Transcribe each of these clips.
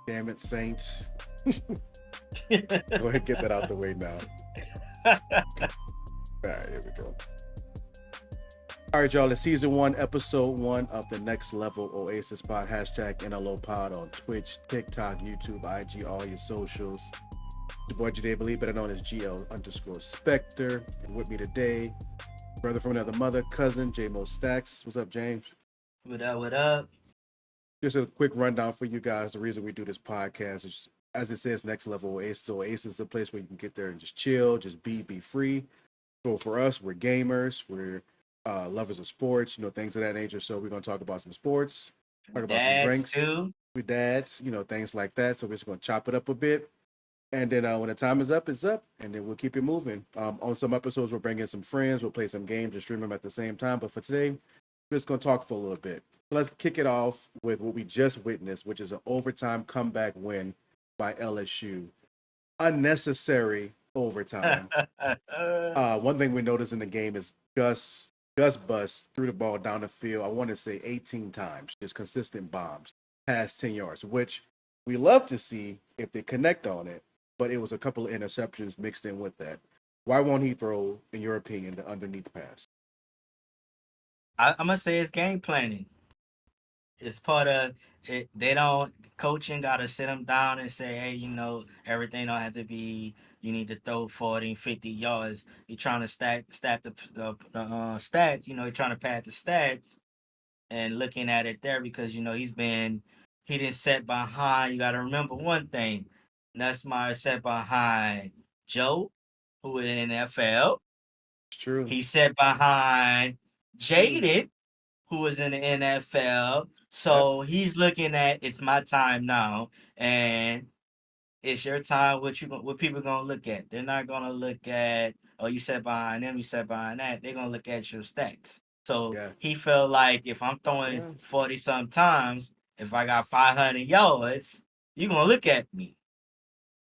Damn it, Saints. Go ahead, get that out the way now. All right, here we go. All right, y'all. It's season 1, episode 1 of the Next Level Oasis pod. Hashtag NLO pod on Twitch, TikTok, YouTube, IG, all your socials. Your boy Jade Believe, better known as GL_Spectre. And with me today, brother from another mother, cousin, J-Mo Stacks. What's up, James? What up? What up? Just a quick rundown for you guys. The reason we do this podcast is, as it says, Next Level Oasis. So Oasis is a place where you can get there and just chill, just be free. So for us, we're gamers. We're lovers of sports, things of that nature. So we're going to talk about some sports, talk about some Dads drinks. too. We dads, things like that. So we're just going to chop it up a bit. And then when the time is up, it's up. And then we'll keep it moving. On some episodes, we'll bring in some friends. We'll play some games and stream them at the same time. But for today, we're just going to talk for a little bit. Let's kick it off with what we just witnessed, which is an overtime comeback win by LSU. Unnecessary overtime. One thing we noticed in the game is Gus Bus threw the ball down the field, I want to say 18 times, just consistent bombs past 10 yards, which we love to see if they connect on it, but it was a couple of interceptions mixed in with that. Why won't he throw, in your opinion, the underneath pass? I'm gonna say it's game planning. It's part of it. They don't coaching got to sit them down and say, hey, everything don't have to be. You need to throw 40 and 50 yards. You're trying to stack the stats. You're trying to pad the stats and looking at it there because he didn't set behind. You got to remember one thing. Nussmeyer set behind Joe, who is in the NFL. It's true. He sat behind Jaden, who was in the NFL. Yep. So he's looking at it's my time now, and it's your time. What people gonna look at? They're not gonna look at you sat behind them, you sat behind that. They're gonna look at your stats. So Yeah. he felt like if I'm throwing Yeah. 40 some times, if I got 500 yards, you're gonna look at me.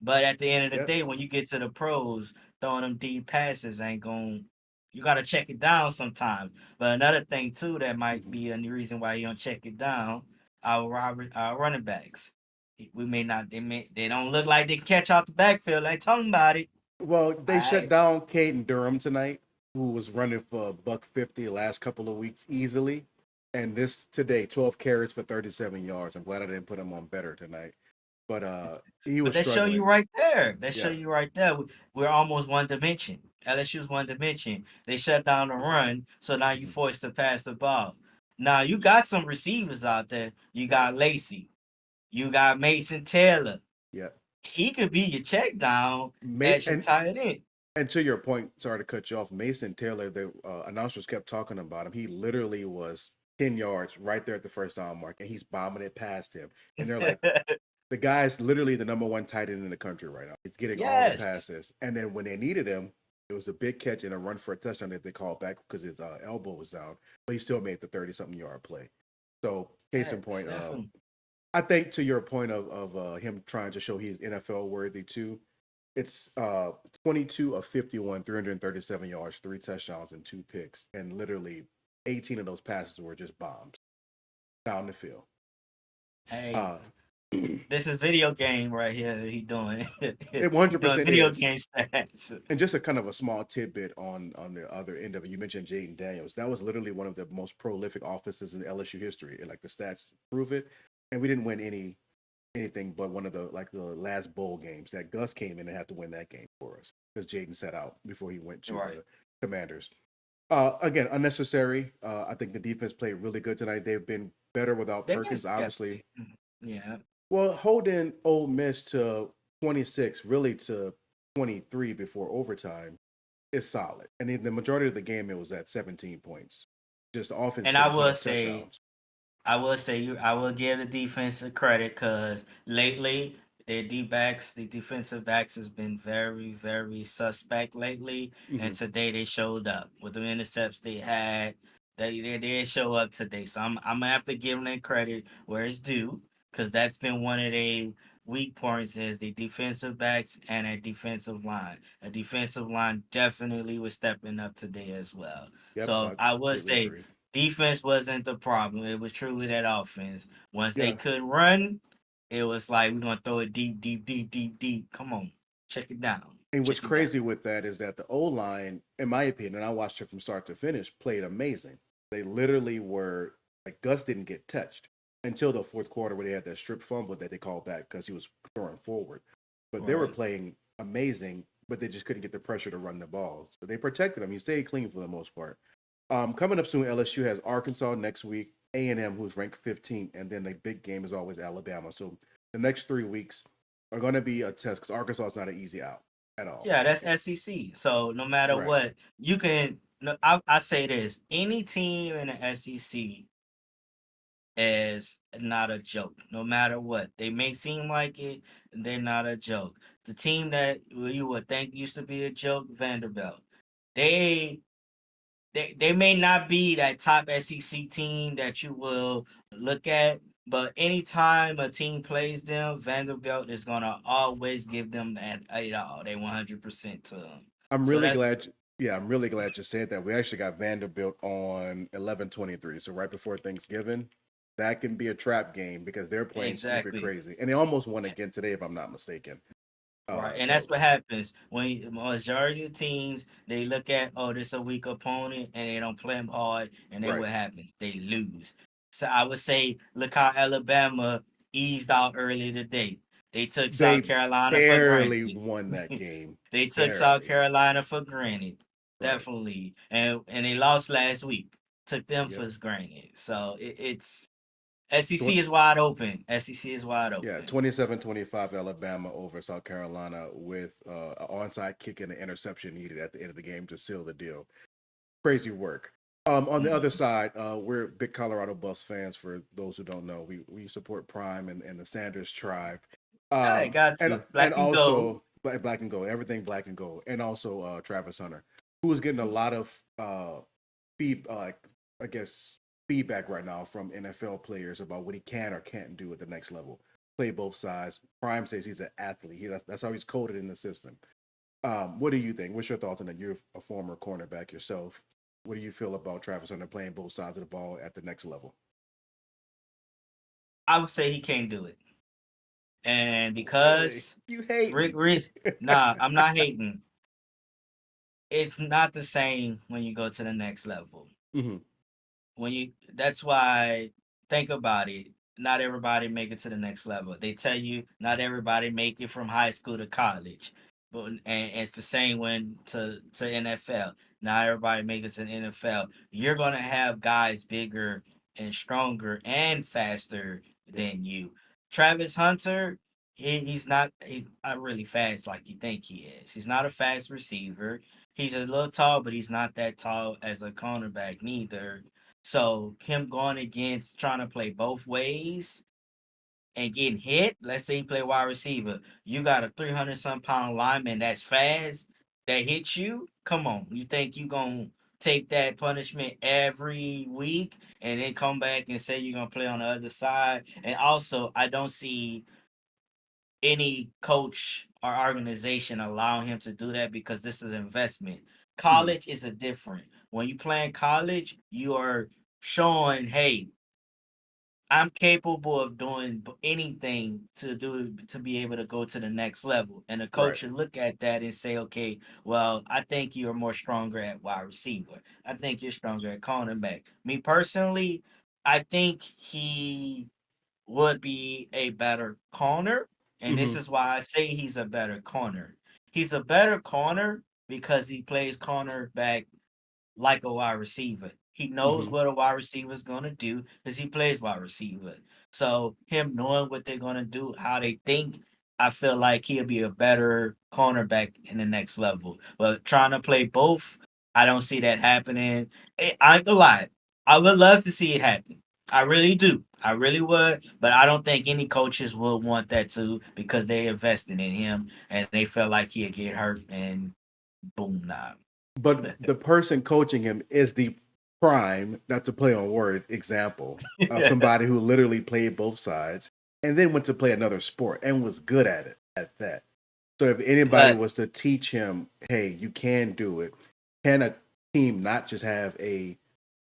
But at the end of the Yep. day, when you get to the pros, throwing them deep passes ain't going. You got to check it down sometimes. But another thing too that might Mm-hmm. be the reason why you don't check it down, our running backs. We may not. They don't look like they can catch out the backfield. Like talking about it. Well, All they shut right. down Caden Durham tonight, who was running for $150 the last couple of weeks easily. And this today, 12 carries for 37 yards. I'm glad I didn't put him on better tonight. But he But was that show you struggling. right there. That show Yeah. you right there. We're almost one dimension. LSU's one dimension. They shut down the run, so now you Mhm. forced to pass the ball. Now you got some receivers out there. You Right. got Lacey. You got Mason Taylor. Yeah. He could be your check down May as your and tight end. and to your point, sorry to cut you off, Mason Taylor, the announcers kept talking about him. He literally was 10 yards right there at the first down mark, and he's bombing it past him. And they're like, the guy's literally the number one tight end in the country right now. He's getting all the Yes. passes. And then when they needed him, it was a big catch and a run for a touchdown that they called back because his elbow was down. But he still made the 30-something yard play. So, case in Yes, point, definitely. I think to your point of him trying to show he's NFL worthy too, it's 22 of 51, 337 yards, 3 touchdowns, and 2 picks. And literally 18 of those passes were just bombs down the field. Hey, Uh, this is video game right here that he doing. it He doing 100% video is. game stats. And just a kind of a small tidbit on the other end of it. You mentioned Jaden Daniels. That was literally one of the most prolific offenses in LSU history. And like the stats prove it. And we didn't win anything but one of the last bowl games that Gus came in and had to win that game for us because Jaden set out before he went to Right. the Commanders. Again, unnecessary. I think the defense played really good tonight. They've been better without They've been Perkins, skeptic. obviously. Yeah. Well, holding Ole Miss to 26, really to 23 before overtime is solid. And in the majority of the game, it was at 17 points. Just the offense And I couldn't put will up say touchdowns. I will give the defense a credit because lately the defensive backs has been very, very suspect lately. Hmm. And today they showed up with the intercepts they had. They did show up today, so I'm gonna have to give them credit where it's due because that's been one of the weak points is the defensive backs and a defensive line. A defensive line definitely was stepping up today as well. Yep, So I I would completely say agree. defense wasn't the problem. It was truly that offense. Once they Yeah, could run, it was like we're gonna throw it deep, deep, deep, deep, deep. Come on, check it down, And what's check it down. crazy with that is that the O line, in my opinion, and I watched it from start to finish, played amazing. They literally were like Gus didn't get touched until the fourth quarter where they had that strip fumble that they called back because he was throwing forward. But they were Right. playing amazing, but they just couldn't get the pressure to run the ball. So they protected him. He stayed clean for the most part. Coming up soon, LSU has Arkansas next week, A&M, who's ranked 15th, and then the big game is always Alabama. So the next 3 weeks are going to be a test because Arkansas is not an easy out at all. Yeah, that's SEC. So no matter Right. what, you can. No, I say this: any team in the SEC is not a joke. No matter what, they may seem like it, they're not a joke. The team that you would think used to be a joke, Vanderbilt. They they may not be that top SEC team that you will look at, but anytime a team plays them, Vanderbilt is gonna always give them that 8 all. They 100% to them. I'm So really that's glad. Yeah, I'm really glad you said that. We actually got Vanderbilt on 11/23, so right before Thanksgiving. That can be a trap game because they're playing stupid exactly. crazy, and they almost won again today, if I'm not mistaken. Right, and that's So what happens when the majority of teams they look at, oh, this a weak opponent and they don't play them hard, and then right, what happens? They lose. So I would say, look how Alabama eased out earlier today. They took South they Carolina for barely granted. won that game, They took South barely. Carolina for granted, Right. definitely, and they lost last week. Took them Yep. for granted. So it's SEC Twen- is wide open. SEC is wide yeah, open. 27-25 Alabama over South Carolina with an onside kick and an interception needed at the end of the game to seal the deal. Crazy work. On the other Mhm. side, we're big Colorado Buffs fans. For those who don't know, we support Prime and the Sanders tribe, I got and to black and gold. also black and gold, everything black and gold, and also Travis Hunter, who is getting a lot of feed, I guess feedback right now from NFL players about what he can or can't do at the next level. Play both sides. Prime says he's an athlete. That's how he's coded in the system. What do you think? What's your thoughts on that? You're a former cornerback yourself. What do you feel about Travis Hunter playing both sides of the ball at the next level? I would say he can't do it. And Really? because You Rick, hating? Rick, nah, I'm not hating. It's not the same when you go to the next level. Hmm. When you, that's why, think about it. Not everybody make it to the next level. They tell you not everybody make it from high school to college, but and it's the same when to NFL. Not everybody make it to the NFL. You're gonna have guys bigger and stronger and faster Yep. than you. Travis Hunter, he's not really fast like you think he is. He's not a fast receiver. He's a little tall, but he's not that tall as a cornerback neither. So him going against trying to play both ways and getting hit, let's say he play wide receiver, you got a 300 some pound lineman that's fast that hits you. Come on, you think you gonna take that punishment every week and then come back and say you're gonna play on the other side? And also, I don't see any coach or organization allowing him to do that because this is an investment. Hmm. College is a different. When you play in college, you are showing, hey, I'm capable of doing anything to be able to go to the next level. And the coach Right. should look at that and say, okay, well, I think you're more stronger at wide receiver. I think you're stronger at cornerback. Me personally, I think he would be a better corner. And this Hmm. is why I say he's a better corner. He's a better corner because he plays cornerback like a wide receiver. He knows Hmm. what a wide receiver is going to do because he plays wide receiver. So him knowing what they're going to do, how they think, I feel like he'll be a better cornerback in the next level. But trying to play both, I don't see that happening. I ain't gonna lie. I would love to see it happen. I really do. I really would, but I don't think any coaches would want that to because they invested in him and they felt like he'd get hurt and boom, nah. But the person coaching him is the prime, not to play on word, example of somebody who literally played both sides and then went to play another sport and was good at it at that. So if anybody But was to teach him, hey, you can do it, can a team not just have a,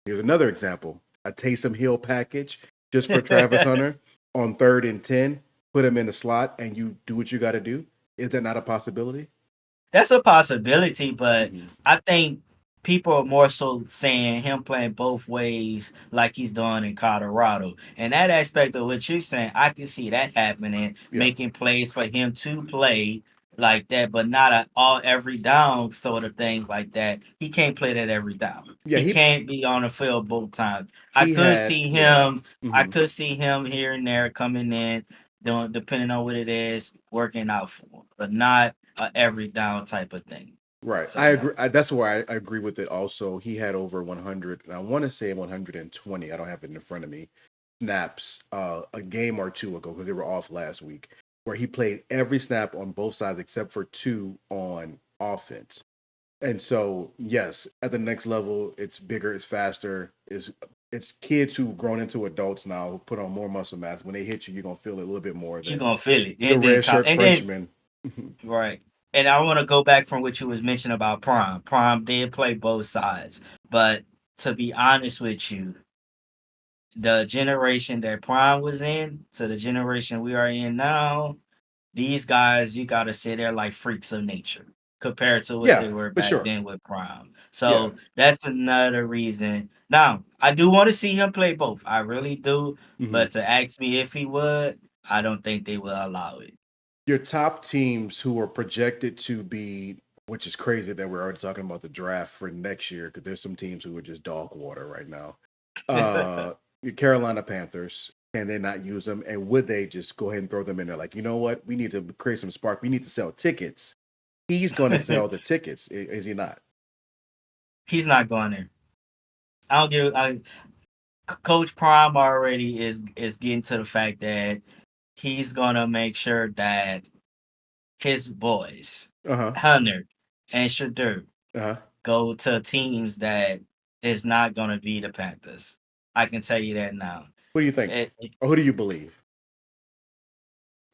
here's another example, a Taysom Hill package just for Travis Hunter on 3rd and 10? put him in the slot and you do what you got to do? Is that not a possibility? That's a possibility, but Mm-hmm. I think people are more so saying him playing both ways like he's doing in Colorado. And that aspect of what you're saying, I can see that happening, Yeah. making plays for him to play like that, but not a all every down sort of thing like that. He can't play that every down. Yeah, He can't be on the field both times. I he could had see yeah. him I Mm-hmm. could see him here and there coming in, doing depending on what it is, working out for him, but not a every down type of thing. Right. So I no. agree. That's where I agree with it also. He had over 100, and I want to say 120. I don't have it in front of me. Snaps a game or two ago because they were off last week, where he played every snap on both sides except for two on offense. And so, yes, at the next level, it's bigger, it's faster, it's kids who've grown into adults now who put on more muscle mass. When they hit you, you're gonna feel it a little bit more You than gonna feel it. the red shirt And then Frenchman. right. And I want to go back from what you was mentioning about Prime. Prime did play both sides, but to be honest with you, the generation that Prime was in to the generation we are in now, these guys, you gotta say they're like freaks of nature compared to what Yeah, they were for back sure. then with Prime. Yeah. So that's another reason. Now, I do want to see him play both. I really do. Hmm. But to ask me if he would, I don't think they will allow it. Your top teams who are projected to be, which is crazy that we're already talking about the draft for next year because there's some teams who are just dog water right now. Your Carolina Panthers, can they not use them? And would they just go ahead and throw them in there? Like, you know what? We need to create some spark. We need to sell tickets. He's going to sell the tickets, is he not? He's not going there. I don't give. Coach Prime already is getting to the fact that he's gonna make sure that his boys, Uh huh. Hunter and Shadur, Uh huh. go to teams that is not going to be the Panthers. I can tell you that now. What do you think? Or who do you believe?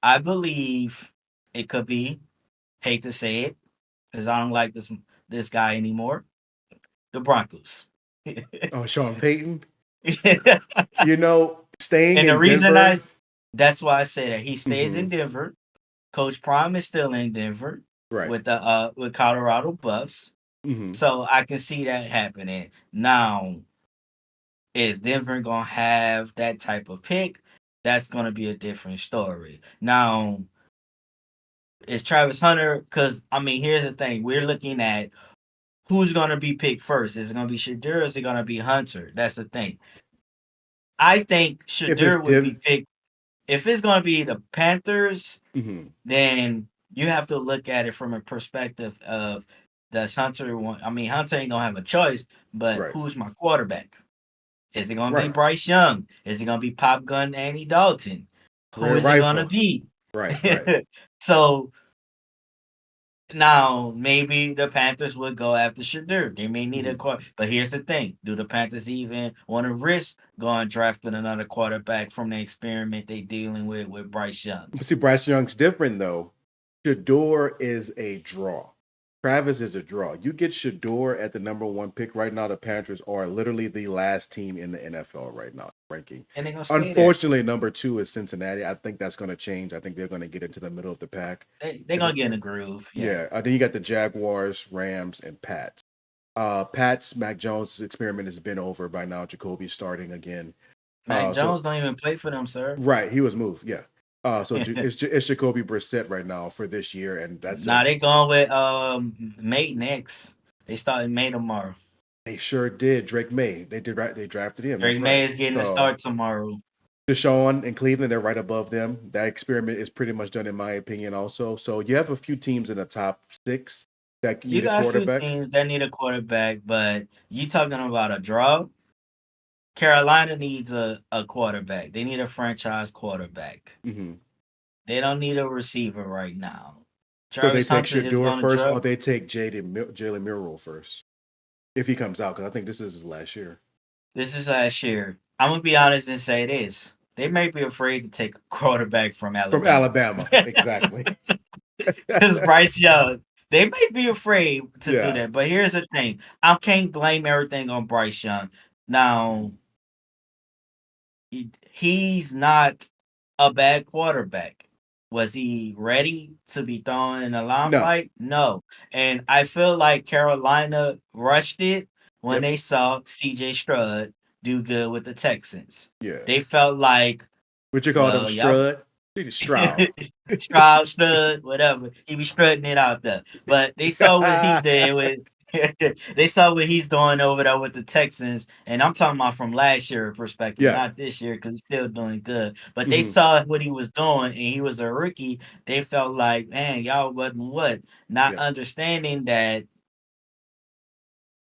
I believe it could be. Hate to say it, because I don't like this guy anymore. The Broncos. Oh, Sean Payton. You know, staying And the in reason Denver. that's why I say that he stays Hmm. in Denver. Coach Prime is still in Denver Right. with Colorado Buffs. Hmm. So I can see that happening. Now, is Denver gonna have that type of pick? That's gonna be a different story. Now, is Travis Hunter? Because I mean, here's the thing: we're looking at who's gonna be picked first. Is it gonna be Shadur? Or is it gonna be Hunter? That's the thing. I think If it's Shadur would be picked. If it's gonna be the Panthers, hmm then you have to look at it from a perspective of does Hunter want? I mean, Hunter ain't gonna have a choice, but right, who's my quarterback? Is it gonna be right, Bryce Young? Is it gonna be Pop Gun Andy Dalton? Who Red is it gonna Rifle, be? right, right. So now maybe the Panthers would go after Shadur. They may need a Hmm. quarter, but here's the thing: do the Panthers even want to risk going drafting another quarterback from the experiment they dealing with Bryce Young? But see, Bryce Young's different though. Shador is a draw. Travis is a draw. You get Shador at the number one pick right now. The Panthers are literally the last team in the NFL right now ranking. And they're gonna stay there. Unfortunately, number two is Cincinnati. I think that's going to change. I think they're going to get into the middle of the pack. They're gonna get in the groove. Yeah. Yeah. Then you got the Jaguars, Rams, and Pats. Pats, Mac Jones' experiment has been over by now. Jacoby's starting again. Mac So Jones don't even play for them, sir. right, he was moved. Yeah. It's Jacoby Brissett right now for this year, and that's a Nah, they going with May next. They starting May tomorrow. they sure did. Drake May, they did right. They drafted him. That's Drake right. May is getting a So start tomorrow. Deshaun and Cleveland, they're right above them. That experiment is pretty much done, in my opinion. Also, so you have a few teams in the top six that You need a got a few quarterback. teams that need a quarterback, but you talking about a draw? Carolina needs a quarterback. They need a franchise quarterback. Hmm. They don't need a receiver right now. So they Travis take Hunter is Shador going to first, or draft. they take Jalen Murrow first if he comes out, because I think this is his last year This is last year. I'm gonna be honest and say this. They may be afraid to take a quarterback from from Alabama. Alabama. Exactly. Because Bryce Young, they may be afraid to do Yeah. that. But here's the thing: I can't blame everything on Bryce Young. Now, he's not a bad quarterback. Was he ready to be thrown in the No. limelight? No. And I feel like Carolina rushed it when Yep. they saw CJ Stroud do good with the Texans. Yeah. They felt like, What you call them, well, y'all Strud? Stroud. Stroud, whatever. He be strutting it out there. But they saw what he did with they saw what he's doing over there with the Texans, and I'm talking about from last year perspective, Yeah. not this year because he's still doing good. But they Hmm. saw what he was doing, and he was a rookie. They felt like, man, y'all wasn't what, not Yeah. understanding that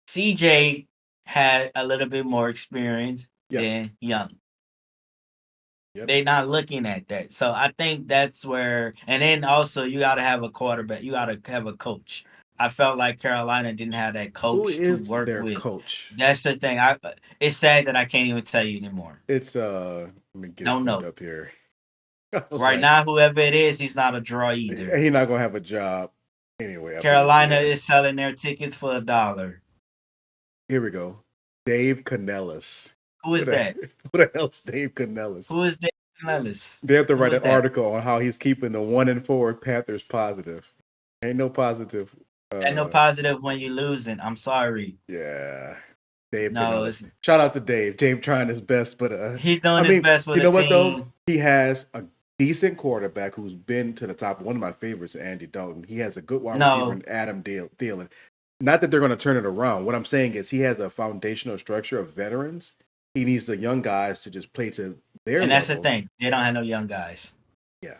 CJ had a little bit more experience Yeah. than Young. Yep. They not looking at that. So I think that's where, and then also you got to have a quarterback. You got to have a coach. I felt like Carolina didn't have that Who coach to is work their with. coach? That's the thing. It's sad that I can't even tell you anymore. It's let me get it Don't pulled know. up here. I was Right like, now, whoever it is, he's not a draw either. he's not gonna have a job anyway after this Carolina year. is selling their tickets for $1. Here we go. Dave Canellis. Who is that? Who the hell's Dave Canellis? Who is Dave Ellis? They have to Who write is an that? article on how he's keeping the 1-4 Panthers positive. Ain't no positive. And no positive when you're losing. I'm sorry. Yeah. Dave No, Canellis. Shout out to Dave. Dave trying his best, but he's doing I his mean, best with you a know what though? team. He has a decent quarterback who's been to the top. One of my favorites, Andy Dalton. He has a good wide receiver No, in Adam Thielen. Not that they're going to turn it around. What I'm saying is he has a foundational structure of veterans. He needs the young guys to just play to their and that's the level. thing. They don't have no young guys. Yeah.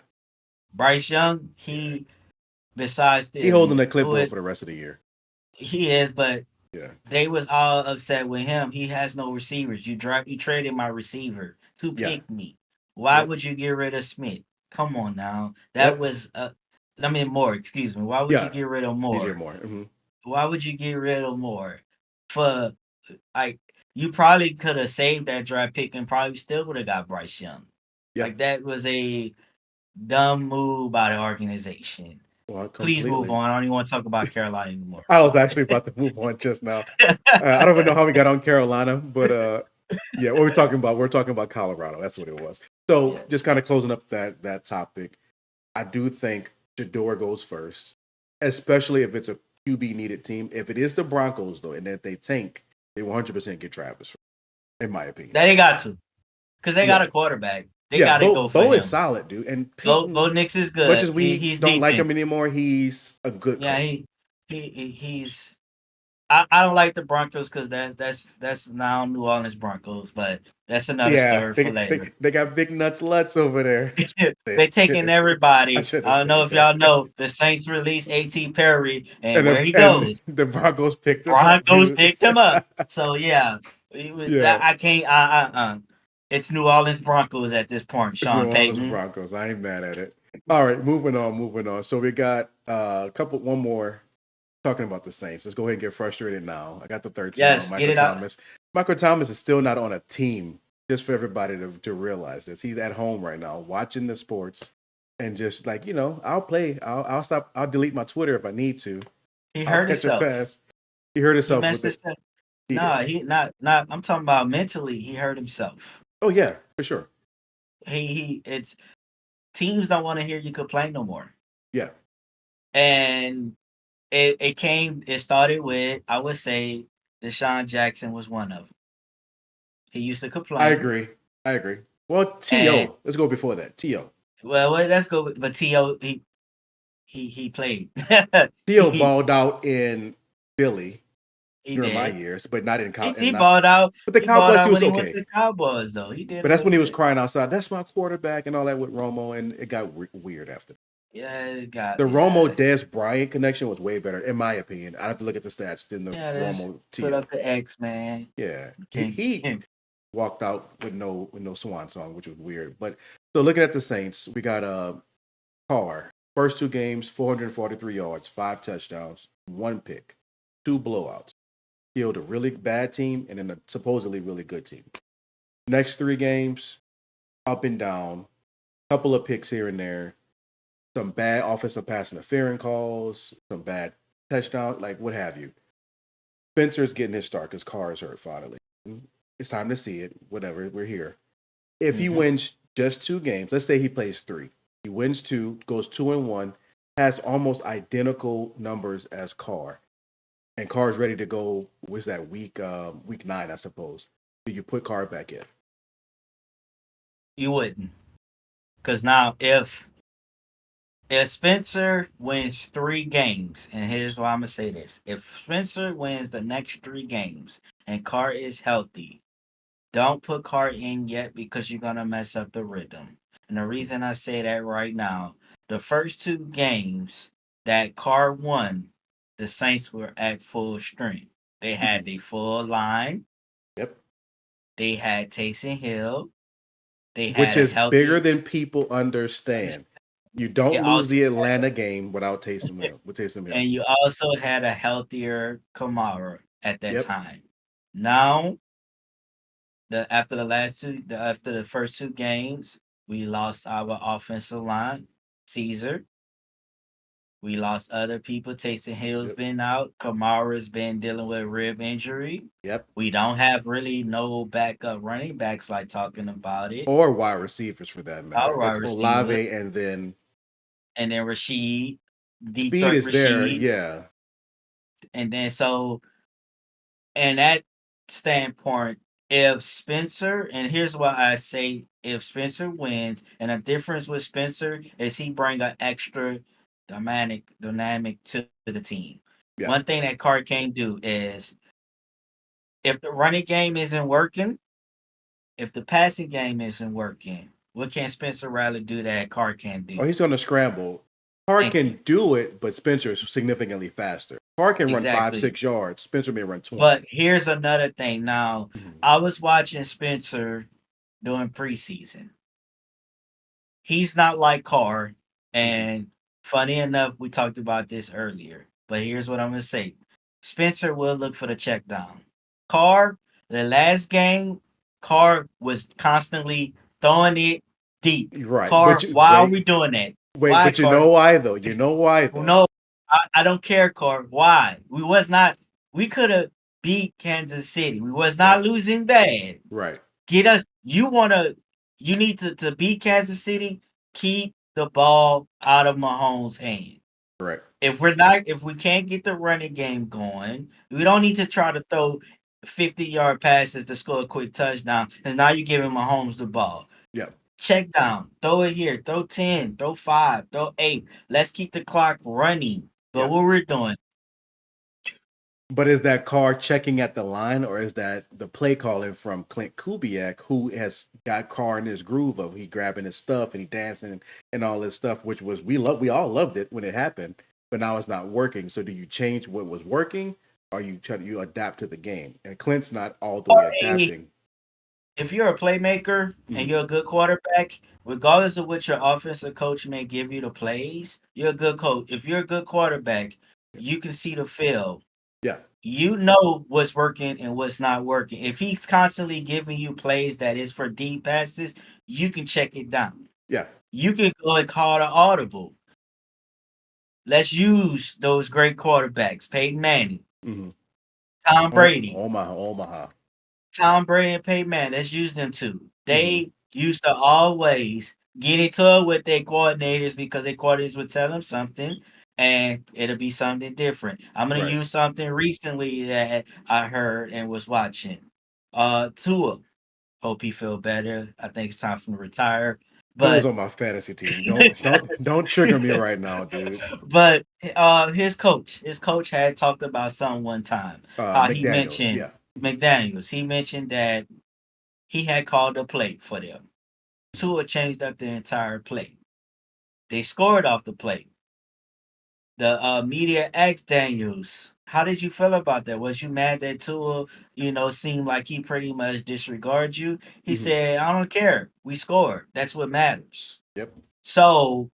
Bryce Young, Yeah. besides He holding them, the clipboard for the rest of the year. he is, but Yeah. they was all upset with him. He has no receivers. You traded my receiver to Yeah. pick me. Why Yep. would you get rid of Smith? Come on now. That Yep. was Moore, excuse me. Why would you get rid of DJ Moore? Moore. Mm-hmm. Why would you get rid of Moore? For like you probably could have saved that draft pick and probably still would have got Bryce Young. Yeah. Like that was a dumb move by the organization. Well, Please move completely. on. I don't even want to talk about Carolina anymore. I was actually about to move on just now. I don't even know how we got on Carolina, but yeah, what we're talking about, we're talking about Colorado. That's what it was. So Yeah. just kind of closing up that topic, I do think Shador goes first, especially if it's a QB needed team. If it is the Broncos though, and if they tank, they 100% get Travis, in my opinion. They got to, because they got a quarterback. They got to go for Bo him. is solid, dude, and Bo Nix is good. much as we he's don't decent. like him anymore, he's a good coach. He's. I don't like the Broncos because that's now New Orleans Broncos, but that's another story for later. They got big nuts Lutz over there. They taking everybody. I don't know if y'all that. know the Saints released A.T. Perry and where he And goes. the Broncos picked him Broncos up. picked him up. So yeah, Yeah. I can't. It's New Orleans Broncos at this point. It's New Sean Orleans Payton. Broncos. I ain't mad at it. All right, moving on. So we got one more talking about the Saints. Let's go ahead and get frustrated now. I got the 13 Yes, on get Michael it out. Thomas. Michael Thomas is still not on a team. Just for everybody to realize this. He's at home right now watching the sports and just like, I'll play. I'll stop. I'll delete my Twitter if I need to. He hurt himself. He hurt himself. He messed himself. Nah, he not. I'm talking about mentally. He hurt himself. Oh yeah, for sure. It's teams don't want to hear you complain no more. Yeah. And it started with, I would say, Deshaun Jackson was one of them. He used to complain. I agree. Well, T.O. Let's go before that. T.O. Well, let's go. But T.O. he played. T.O. balled out in Philly during my did. years, but not in college. He balled out. But the Cowboys, he was when okay. He went to the Cowboys, though. He did. But that's when he was crying outside. That's my quarterback and all that with Romo, and it got weird after. Yeah, it got the Romo Dez Bryant connection was way better, in my opinion. I have to look at the stats than the Romo T.O. Put up the X, man. Yeah, he walked out with no swan song, which was weird. But so looking at the Saints, we got Carr. First 2 games, 443 yards, 5 touchdowns, 1 pick, 2 blowouts. Killed a really bad team and then a supposedly really good team. Next 3 games, up and down, couple of picks here and there, some bad offensive pass interference calls, some bad touchdown, like what have you. Spencer's getting his start because Carr is hurt finally. It's time to see it. Whatever, we're here. If he wins just 2 games, let's say he plays 3. He wins two, goes 2-1, has almost identical numbers as Carr, and Carr's ready to go. Was that week 9, I suppose? Do you put Carr back in? You wouldn't, because now if Spencer wins 3 games, and here's why I'm gonna say this: if Spencer wins the next 3 games and Carr is healthy, don't put Carr in yet because you're gonna mess up the rhythm. And the reason I say that right now, the first 2 games that Carr won, the Saints were at full strength. They had the full line. Yep. They had Taysom Hill. They Which had a is bigger healthy. than people understand. You don't It lose also the Atlanta game without Taysom Hill. With Taysom Hill. and you also had a healthier Kamara at that Yep. time. Now, after the first 2 games, we lost our offensive line, Caesar. We lost other people. Taysom Hill's Yep. been out. Kamara's been dealing with rib injury. Yep. We don't have really no backup running backs like talking about it. Or wide receivers for that matter. Our wide It's receiver, Olave and then and then Rashid, deep speed threat is there. Rashid, Yeah. and then so and that standpoint, if Spencer, and here's why I say if Spencer wins, and the difference with Spencer is he bring an extra dynamic to the team. Yeah. One thing that Carr can't do is if the running game isn't working, if the passing game isn't working, what can Spencer Rattler do that Carr can't Oh, do? he's going to scramble. Carr Thank you. can do it, but Spencer is significantly faster. Carr can run five, Exactly. 6 yards. Spencer may run 20. But here's another thing. Now, Mhm. I was watching Spencer during preseason. He's not like Carr. Mhm. And funny enough, we talked about this earlier. But here's what I'm gonna say. Spencer will look for the check down. Carr, the last game, Carr was constantly throwing it deep. Right. Carr, why are we doing that? Why, But you know Carr? why though? You know why though? No, I don't care, Carr. Why? We could have beat Kansas City. We was not Yep. losing bad. Right. Get us. You need to beat Kansas City. Keep the ball out of Mahomes' hand. Correct. If we can't get the running game going, we don't need to try to throw 50-yard passes to score a quick touchdown. Because now you're giving Mahomes the ball. Yep. Check down, throw it here, throw 10, throw 5, throw 8. Let's keep the clock running. But Yep. what we're doing, But is that Carr checking at the line, or is that the play calling from Clint Kubiak, who has got Carr in his groove of he grabbing his stuff and he dancing and all this stuff, which was we all loved it when it happened, but now it's not working. So do you change what was working, or you adapt to the game? And Clint's not all the way adapting. if you're a playmaker and Mhm. you're a good quarterback, regardless of what your offensive coach may give you the plays, you're a good coach. If you're a good quarterback, you can see the field. Yeah, You know what's working and what's not working. If he's constantly giving you plays that is for deep passes, you can check it down. yeah. You can go and call the audible. Let's use those great quarterbacks, Peyton Manning, Mm-hmm. Tom Brady. Omaha, Omaha. Tom Brady and Peyton Manning, let's use them too. Mm-hmm. They used to always get into it with their coordinators because their coordinators would tell them something and it'll be something different. I'm gonna Right. use something recently that I heard and was watching. Tua. Hope he feel better. I think it's time for him to retire. Tua's But on my fantasy team. Don't trigger me right now, dude. but his coach had talked about something one time. How he McDaniel's. mentioned Yeah. McDaniels. He mentioned that he had called a play for them. Tua changed up the entire play. They scored off the play. The media asked Daniels, "How did you feel about that? Was you mad that Tua, seemed like he pretty much disregarded you?" He Mm-hmm. said, "I don't care. We scored. That's what matters." Yep. So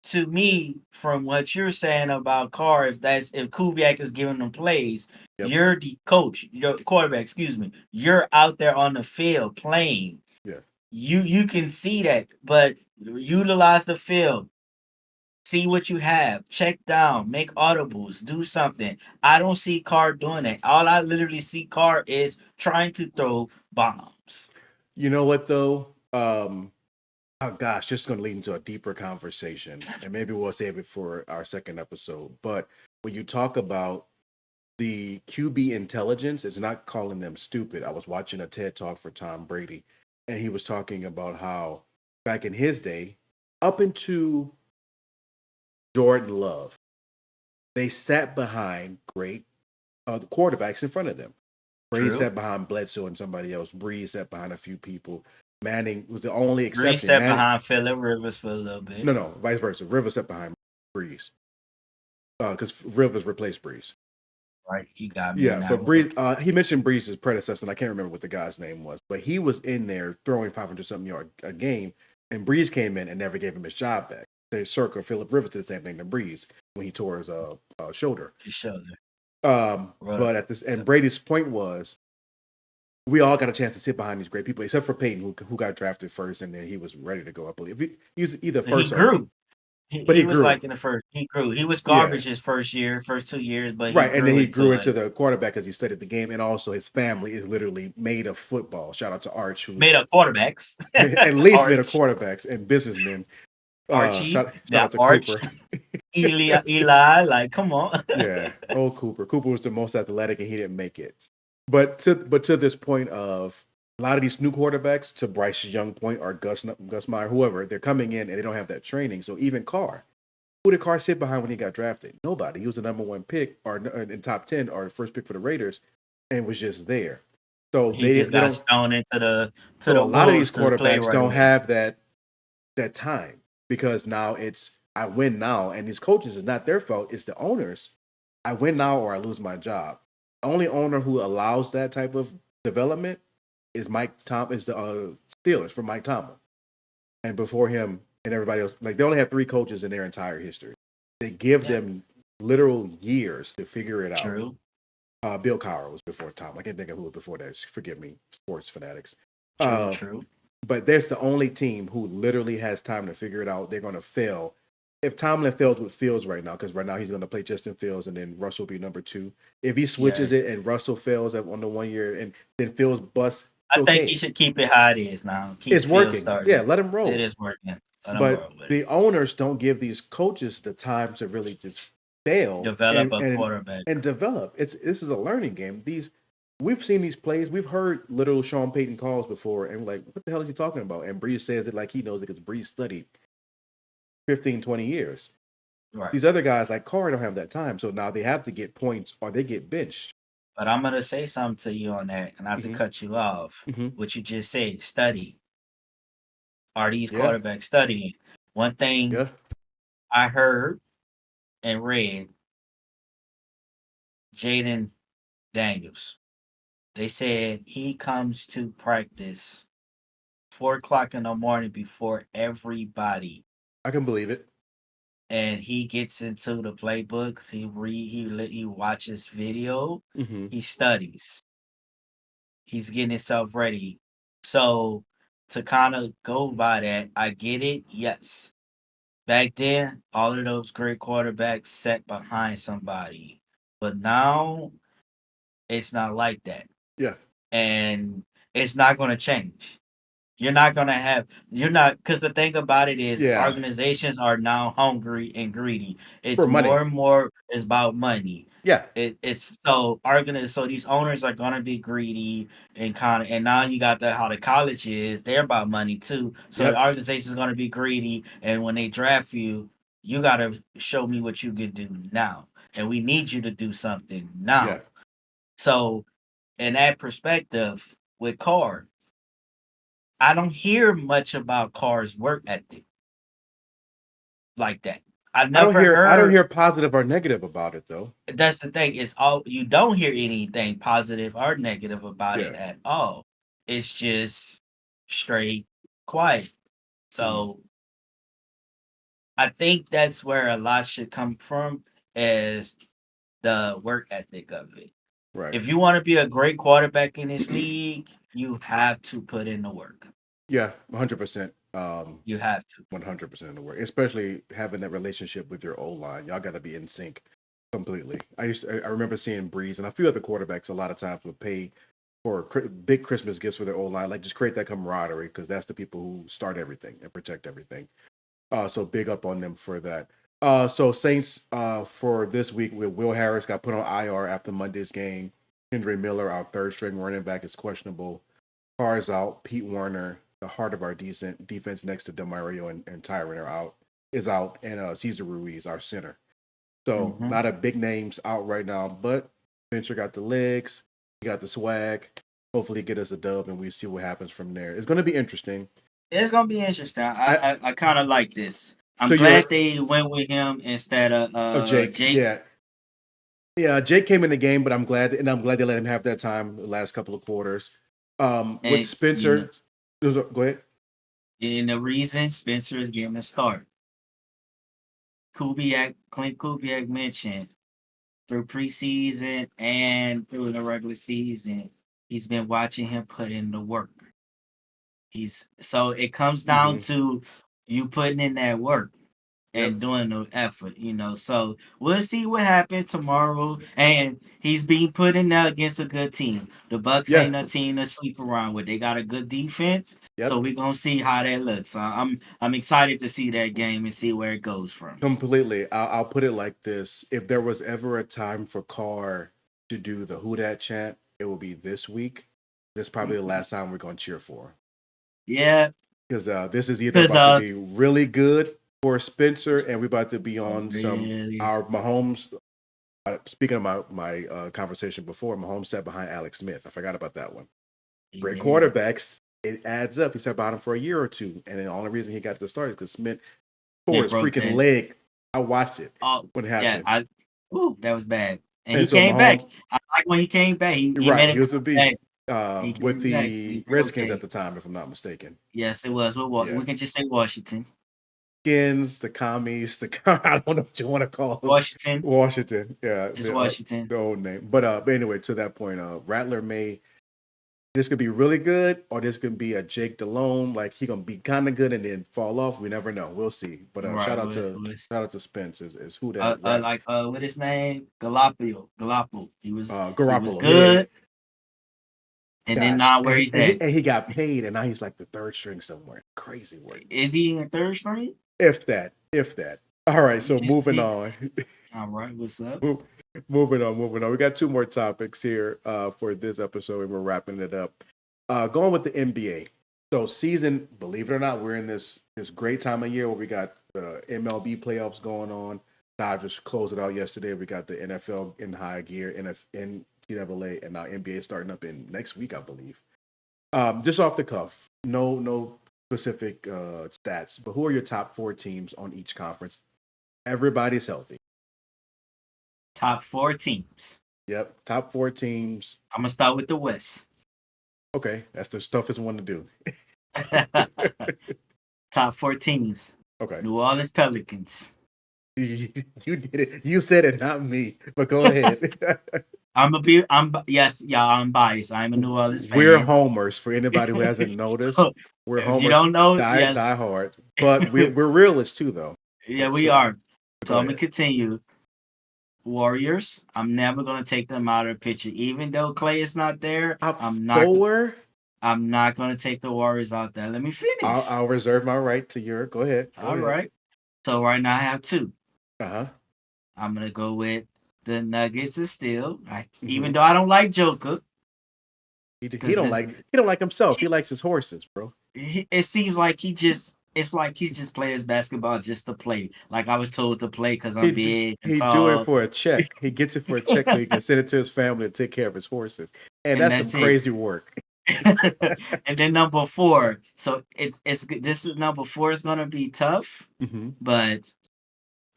to me, from what you're saying about Carr, if Kubiak is giving them plays, Yep. you're the coach, your quarterback, excuse me. You're out there on the field playing. Yeah. You can see that, but utilize the field. See what you have. Check down. Make audibles. Do something. I don't see Carr doing that. All I literally see Carr is trying to throw bombs. You know what though? Oh gosh, this is going to lead into a deeper conversation, and maybe we'll save it for our second episode. But when you talk about the QB intelligence, it's not calling them stupid. I was watching a TED talk for Tom Brady, and he was talking about how back in his day, up into Jordan Love, they sat behind great quarterbacks in front of them. Brady True. sat behind Bledsoe and somebody else. Breeze sat behind a few people. Manning was the only Brees exception. sat Manning, behind Phillip Rivers for a little bit. no, vice versa. Rivers sat behind Breeze because Rivers replaced Breeze. Right, you got me on Yeah, that but one. Breeze, he mentioned Breeze's predecessor, and I can't remember what the guy's name was, but he was in there throwing 500 something yard a game, and Breeze came in and never gave him his job back. The circle Philip Rivers did the same thing to Breeze when he tore his shoulder. His shoulder. But at this, and Brady's point was, we all got a chance to sit behind these great people, except for Peyton, who got drafted first, and then he was ready to go. I believe he was either first. He grew. But he he was grew. like in the first. He grew. He was garbage his first 2 years, but right, and then he grew into it. the quarterback because he studied the game, and also his family is literally made of football. Shout out to Arch, who's Made up quarterbacks. at least made of quarterbacks and businessmen. Archie, shout now out to Arch, Cooper. Eli, like come on. Yeah, old Cooper. Cooper was the most athletic, and he didn't make it. But to this point of a lot of these new quarterbacks, to Bryce's young point, or Gus Meyer, whoever, they're coming in and they don't have that training. So even Carr, who did Carr sit behind when he got drafted? Nobody. He was the number one pick, or in top 10, or first pick for the Raiders, and was just there. So he just got thrown into the a lot of these quarterbacks right don't away. have that time, because now it's I win now, and these coaches, is not their fault. It's the owners. I win now or I lose my job. The only owner who allows that type of development is the Steelers, for Mike Tomlin. And before him and everybody else, like, they only have 3 coaches in their entire history. They give them literal years to figure it out. True. Bill Cowher was before Tom. I can't think of who was before that. Forgive me, sports fanatics. True. But there's the only team who literally has time to figure it out. They're going to fail. If Tomlin fails with Fields right now, because right now he's going to play Justin Fields, and then Russell will be number 2. If he switches it and Russell fails on the 1 year, and then Fields busts, I think he should keep it how it is now. It's working. Yeah, let him roll. It is working. But the owners don't give these coaches the time to really just fail, develop a quarterback, and develop. This is a learning game. We've seen these plays. We've heard literal Sean Payton calls before, and we're like, what the hell is he talking about? And Breeze says it like he knows it, because Breeze studied 15, 20 years. Right. These other guys like Carr don't have that time, so now they have to get points or they get benched. But I'm going to say something to you on that, and not to cut you off. What you just said, study. Are these quarterbacks studying? One thing I heard and read, Jaden Daniels, they said he comes to practice 4:00 in the morning before everybody. I can believe it. And he gets into the playbooks. He watches video. He studies. He's getting himself ready. So to kind of go by that, I get it. Yes. Back then, all of those great quarterbacks sat behind somebody. But now, it's not like that. Yeah. And it's not going to change. Because the thing about it is, organizations are now hungry and greedy. It's more and more is about money. Yeah. It's so these owners are gonna be greedy and now you got how the college is, they're about money too. So the organization is gonna be greedy, and when they draft you, you gotta show me what you can do now. And we need you to do something now. Yeah. So in that perspective, with Carr, I don't hear much about Carr's work ethic like that. I don't hear positive or negative about it, though. That's the thing. You don't hear anything positive or negative about it at all. It's just straight quiet. So I think that's where a lot should come from, is the work ethic of it. Right. If you want to be a great quarterback in this league, you have to put in the work. Yeah, 100%. You have to 100% in the work, especially having that relationship with your O-line. Y'all got to be in sync completely. I remember seeing Breeze and a few other quarterbacks a lot of times would pay for big Christmas gifts for their old line. Like just create that camaraderie because that's the people who start everything and protect everything. So big up on them for that. So Saints for this week with Will Harris got put on IR after Monday's game. Kendra Miller, our third string running back, is questionable. Carr's out. Pete Warner, the heart of our decent defense next to Demario and Tyron is out, and Cesar Ruiz, our center. So a lot of big names out right now, but Spencer got the legs, he got the swag. Hopefully, get us a dub, and we see what happens from there. It's going to be interesting. It's gonna be interesting. I kind of like this. I'm So glad they went with him instead of Jake. Jake. Yeah. Jake came in the game, but I'm glad they let him have that time the last couple of quarters. With Spencer, go ahead. And the reason Spencer is getting a start, Clint Kubiak mentioned through preseason and through the regular season, he's been watching him put in the work. So it comes down to you putting in that work and doing the effort, So we'll see what happens tomorrow. And he's being put in there against a good team. The Bucks ain't a team to sleep around with. They got a good defense. So we're gonna see how that looks. I'm excited to see that game and see where it goes from. Completely. I'll put it like this: if there was ever a time for Carr to do the "Who Dat" chant, it will be this week. This is probably the last time we're gonna cheer for him. Yeah, because this is either about to be really good for Spencer, and we're about to be on our Mahomes. Speaking of my conversation before, Mahomes sat behind Alex Smith. I forgot about that one. Great quarterbacks. It adds up. He sat behind him for a year or two, and the only reason he got to start is because Smith tore his freaking leg. I watched it when it happened. Yeah, that was bad. And he came back. I like when he came back. He was a beast. With the Redskins at the time, if I'm not mistaken. Yes, it was. We can just say Washington. Skins, the commies, I don't know what you want to call them. Washington. Yeah. It's Washington. The old name. But anyway, to that point, Rattler this could be really good, or this could be a Jake Delhomme. Like he gonna be kind of good and then fall off. We never know. We'll see. But shout out to Spence is who that what his name? Garoppolo. He was Garoppolo. He was good. Yeah. And then now where he's at. And he got paid, and now he's like the third string somewhere. Crazy work. Is he in third string? If that. All right, so moving on. All right, what's up? Moving on. We got two more topics here for this episode, and we're wrapping it up. Going with the NBA. So season, believe it or not, we're in this great time of year where we got the MLB playoffs going on. Dodgers closed it out yesterday. We got the NFL in high gear, NCAA, and now NBA starting up in next week, I believe. Just off the cuff, no specific stats, but who are your top 4 teams on each conference? Everybody's healthy. Top 4 teams. Yep, top 4 teams. I'm gonna start with the West. Okay, that's the toughest one to do. Top 4 teams. Okay. New Orleans Pelicans. You did it. You said it, not me. But go ahead. I'm biased. I'm a New Orleans fan. We're homers for anybody who hasn't noticed. We're homers. You don't know, die hard. But we're realists too, though. Yeah, we are. So I'm gonna continue. Warriors. I'm never gonna take them out of the picture, even though Clay is not there. I'm not gonna take the Warriors out there. Let me finish. I'll reserve my right to your. Go ahead. All right. So right now I have 2. I'm gonna go with the Nuggets still. Even though I don't like Joker. He don't like himself. He likes his horses, bro. It seems like it's like he's just playing basketball just to play. Like I was told to play because I'm big. He do it for a check. He gets it for a check so he can send it to his family to take care of his horses. And that's some crazy work. And then number 4. So this is number 4 is gonna be tough, but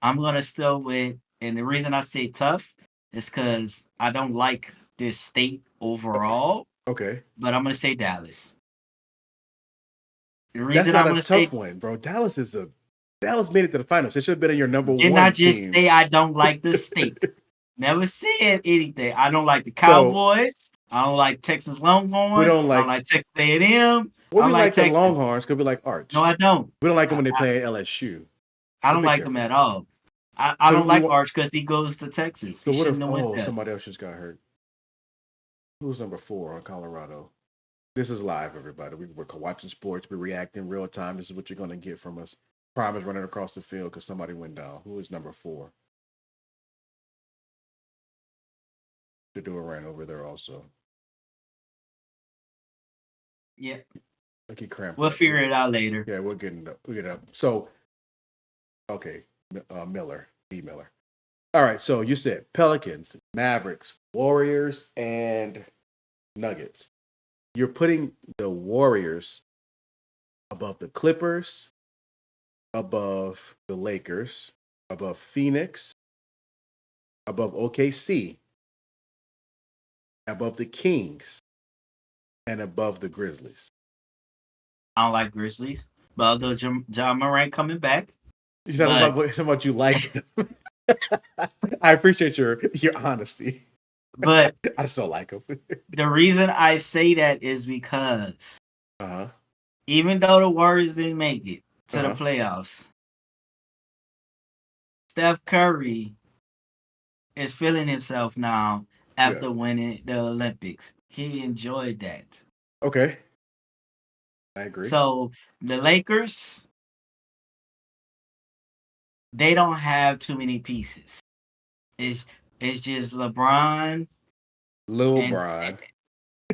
I'm gonna still with. And the reason I say tough is because I don't like this state overall. Okay. But I'm gonna say Dallas. The reason that's not a tough one, bro. Dallas made it to the finals. It should have been in your number 1 team. Did not just say I don't like the state. Never said anything. I don't like the Cowboys. I don't like Texas Longhorns. I don't like Texas A&M. We like the Longhorns because we like Arch. No, I don't. We don't like them when they play at LSU. I don't like them at all. I don't like Arch because he goes to Texas. So what if somebody else just got hurt? Who's number 4 on Colorado? This is live, everybody. We're watching sports. We're reacting real time. This is what you're going to get from us. Prime is running across the field because somebody went down. Who is number 4? Shador ran over there also. Yeah. Like he cramped We'll up. figure it out later. Yeah, we'll get it up. We'll get it up. So, okay, Miller, B. Miller. All right, so you said Pelicans, Mavericks, Warriors, and Nuggets. You're putting the Warriors above the Clippers, above the Lakers, above Phoenix, above OKC, above the Kings, and above the Grizzlies. I don't like Grizzlies, but although John Morant coming back, You're not talking about you like. I appreciate your honesty, but I still like him. the reason I say that is because even though the Warriors didn't make it to the playoffs, Steph Curry is feeling himself now after winning the Olympics. He enjoyed that. Okay. I agree. So the Lakers, they don't have too many pieces. It's just LeBron. Lil Bron.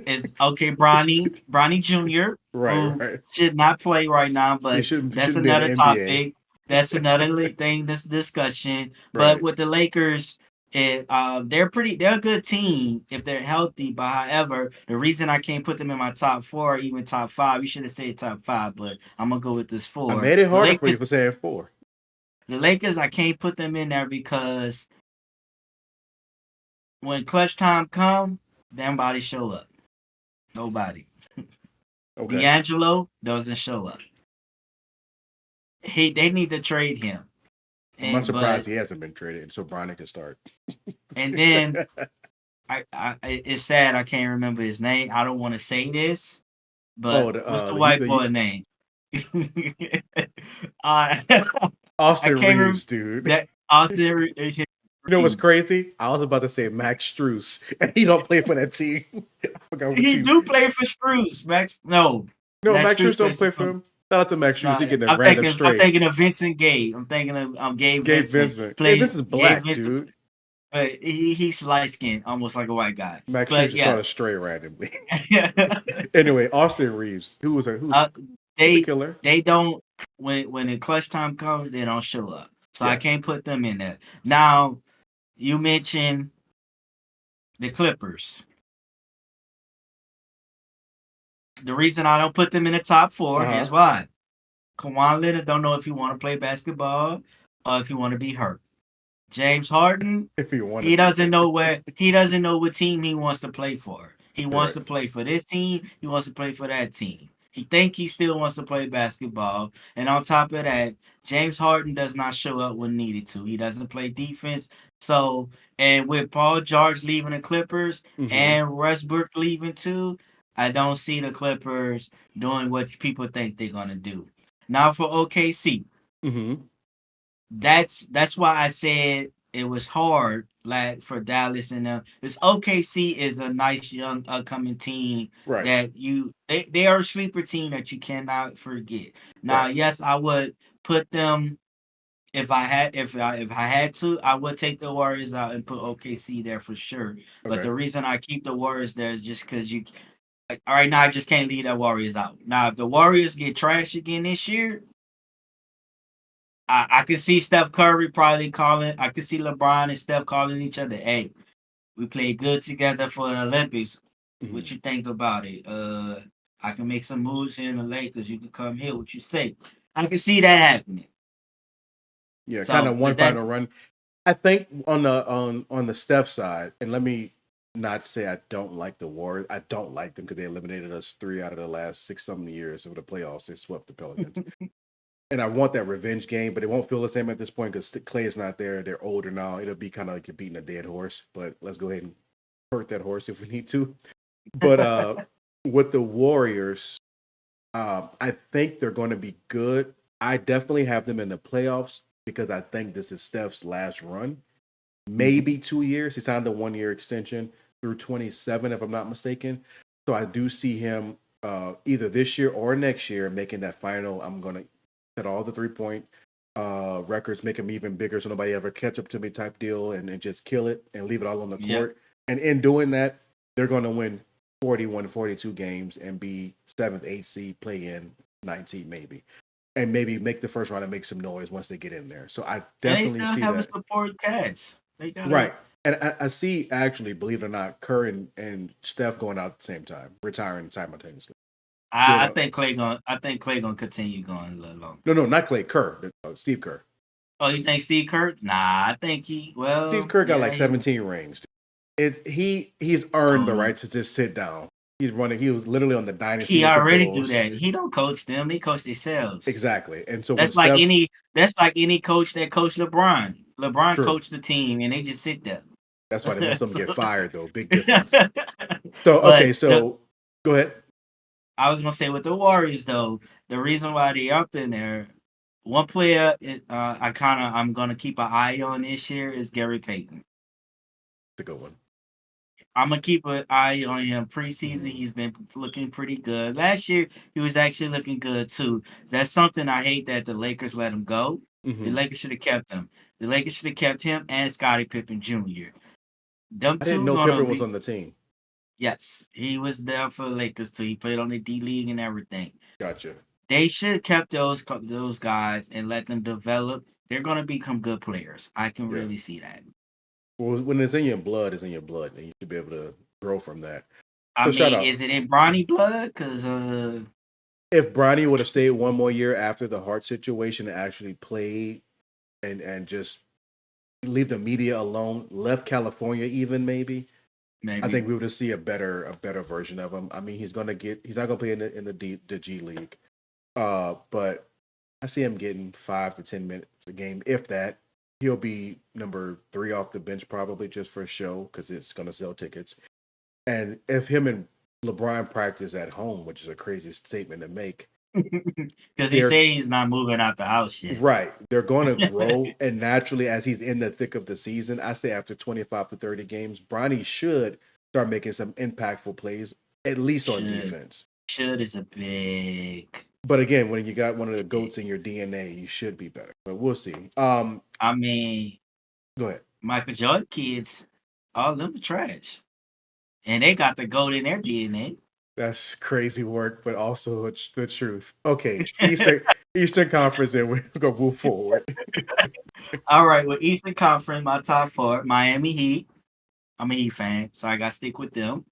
It's okay, Bronny Jr., who should not play right now, but that's another topic. That's another thing, this discussion. But with the Lakers, they're a good team if they're healthy. But however, the reason I can't put them in my top 4 or even top 5, you should have said top 5, but I'm gonna go with this 4. I made it harder for you for saying 4. The Lakers, I can't put them in there because when clutch time come, nobody show up. Nobody. Okay. D'Angelo doesn't show up. They need to trade him. I'm not surprised he hasn't been traded, so Bronny can start. And then it's sad I can't remember his name. I don't want to say this, but what's the white boy name? Austin Reeves, dude. Austin Reeves. You know what's crazy? I was about to say Max Strus, and he don't play for that team. I forgot he do play for Strus. Max Max Strus don't play for him. Shout out to Max Strus. He getting a random straight. I'm thinking of Vincent Gay. I'm thinking of Gabe Vincent. Hey, this is black, dude. But he's light skinned, almost like a white guy. Max Strus just started stray randomly. Anyway, Austin Reeves, who's the killer? They don't when the clutch time comes, they don't show up. So I can't put them in there. Now, you mentioned the Clippers. The reason I don't put them in the top 4 is why. Kawhi Leonard don't know if he want to play basketball or if he want to be hurt. James Harden, he doesn't know what team he wants to play for. He wants to play for this team. He wants to play for that team. He think he still wants to play basketball. And on top of that, James Harden does not show up when needed to. He doesn't play defense. So, and with Paul George leaving the Clippers and Westbrook leaving too, I don't see the Clippers doing what people think they're going to do. Now for OKC. That's why I said it was hard for Dallas and them. Because OKC is a nice young upcoming team that they are a sleeper team that you cannot forget. Now, yes, I would put them if I had to, I would take the Warriors out and put OKC there for sure. But the reason I keep the Warriors there is just because all right now I just can't leave the Warriors out. Now, if the Warriors get trash again this year, I could see Steph Curry probably calling. I could see LeBron and Steph calling each other. Hey, we played good together for the Olympics. What you think about it? I can make some moves here in the Lakers. You can come here. What you say? I can see that happening. Yeah, so, kind of one final run. I think on the Steph side, and let me not say I don't like the Warriors. I don't like them because they eliminated us 3 out of the last 6-something years of the playoffs. They swept the Pelicans. And I want that revenge game, but it won't feel the same at this point because Clay is not there. They're older now. It'll be kind of like you're beating a dead horse, but let's go ahead and hurt that horse if we need to. But with the Warriors, I think they're going to be good. I definitely have them in the playoffs because I think this is Steph's last run. Maybe 2 years. He signed a 1-year extension. through 27, if I'm not mistaken. So I do see him either this year or next year making that final. I'm gonna set all the 3-point records, make them even bigger, so nobody ever catch up to me type deal, and just kill it and leave it all on the Yep. court. And in doing that, they're going to win 41, 42 games and be 7th, 8th seed, play in 19 maybe, and maybe make the first round and make some noise once they get in there. So I And they definitely still see have a that. support cast. They got a. Right. And I see, actually, believe it or not, Kerr and Steph going out at the same time, retiring simultaneously. I think Clay gonna. I think Clay gonna continue going a little longer. No, not Clay, Kerr, Steve Kerr. Oh, you think Steve Kerr? Nah, I think he. Steve Well, Kerr got yeah, like 17 rings. He's earned the right to just sit down. He's running. He was literally on the dynasty he with the already do Bulls. that. He don't coach them. They coach themselves. Exactly. And so when That's like Steph, any. That's like any coach that coached LeBron. LeBron true, coached the team, and they just sit there. that's why most of them So- get fired though. Big difference. So okay, but so go ahead. I was gonna say with the Warriors though, the reason why they up in there, one player I'm gonna keep an eye on this year is Gary Payton. It's a good one. I'm gonna keep an eye on him. Preseason, he's been looking pretty good. Last year, he was actually looking good too. That's something I hate that the Lakers let him go. The Lakers should have kept him. The Lakers should have kept him and Scottie Pippen Jr. Them I didn't two know gonna Pippen was be. on the team. Yes, he was there for the Lakers too. He played on the D League and everything. Gotcha. They should have kept those guys and let them develop. They're gonna become good players. I can Yeah. really see that. Well, when it's in your blood, it's in your blood, and you should be able to grow from that. I So shout mean, out. is it in Bronny blood? Cause If Bronny would have stayed one more year after the heart situation and actually played and just leave the media alone, left California even maybe, maybe I think we would see a better version of him. I mean, he's not gonna play in the G League, but I see him getting 5 to 10 minutes a game, if that. He'll be number 3 off the bench probably just for a show because it's gonna sell tickets. And if him and LeBron practice at home, which is a crazy statement to make, because he say he's not moving out the house yet. right, they're going to grow, and naturally, as he's in the thick of the season, I say after 25 to 30 games, Bronny should start making some impactful plays, at least on defense. Should is a big. But again, when you got one of the GOATs in your DNA, you should be better. But we'll see. I mean, go ahead. Michael Jordan kids, all of them are trash, and they got the GOAT in their DNA. That's crazy work, but also it's the truth. Okay, Eastern Conference, and we're gonna move forward. All right, with Eastern Conference, my top 4: Miami Heat. I'm a Heat fan, so I got to stick with them.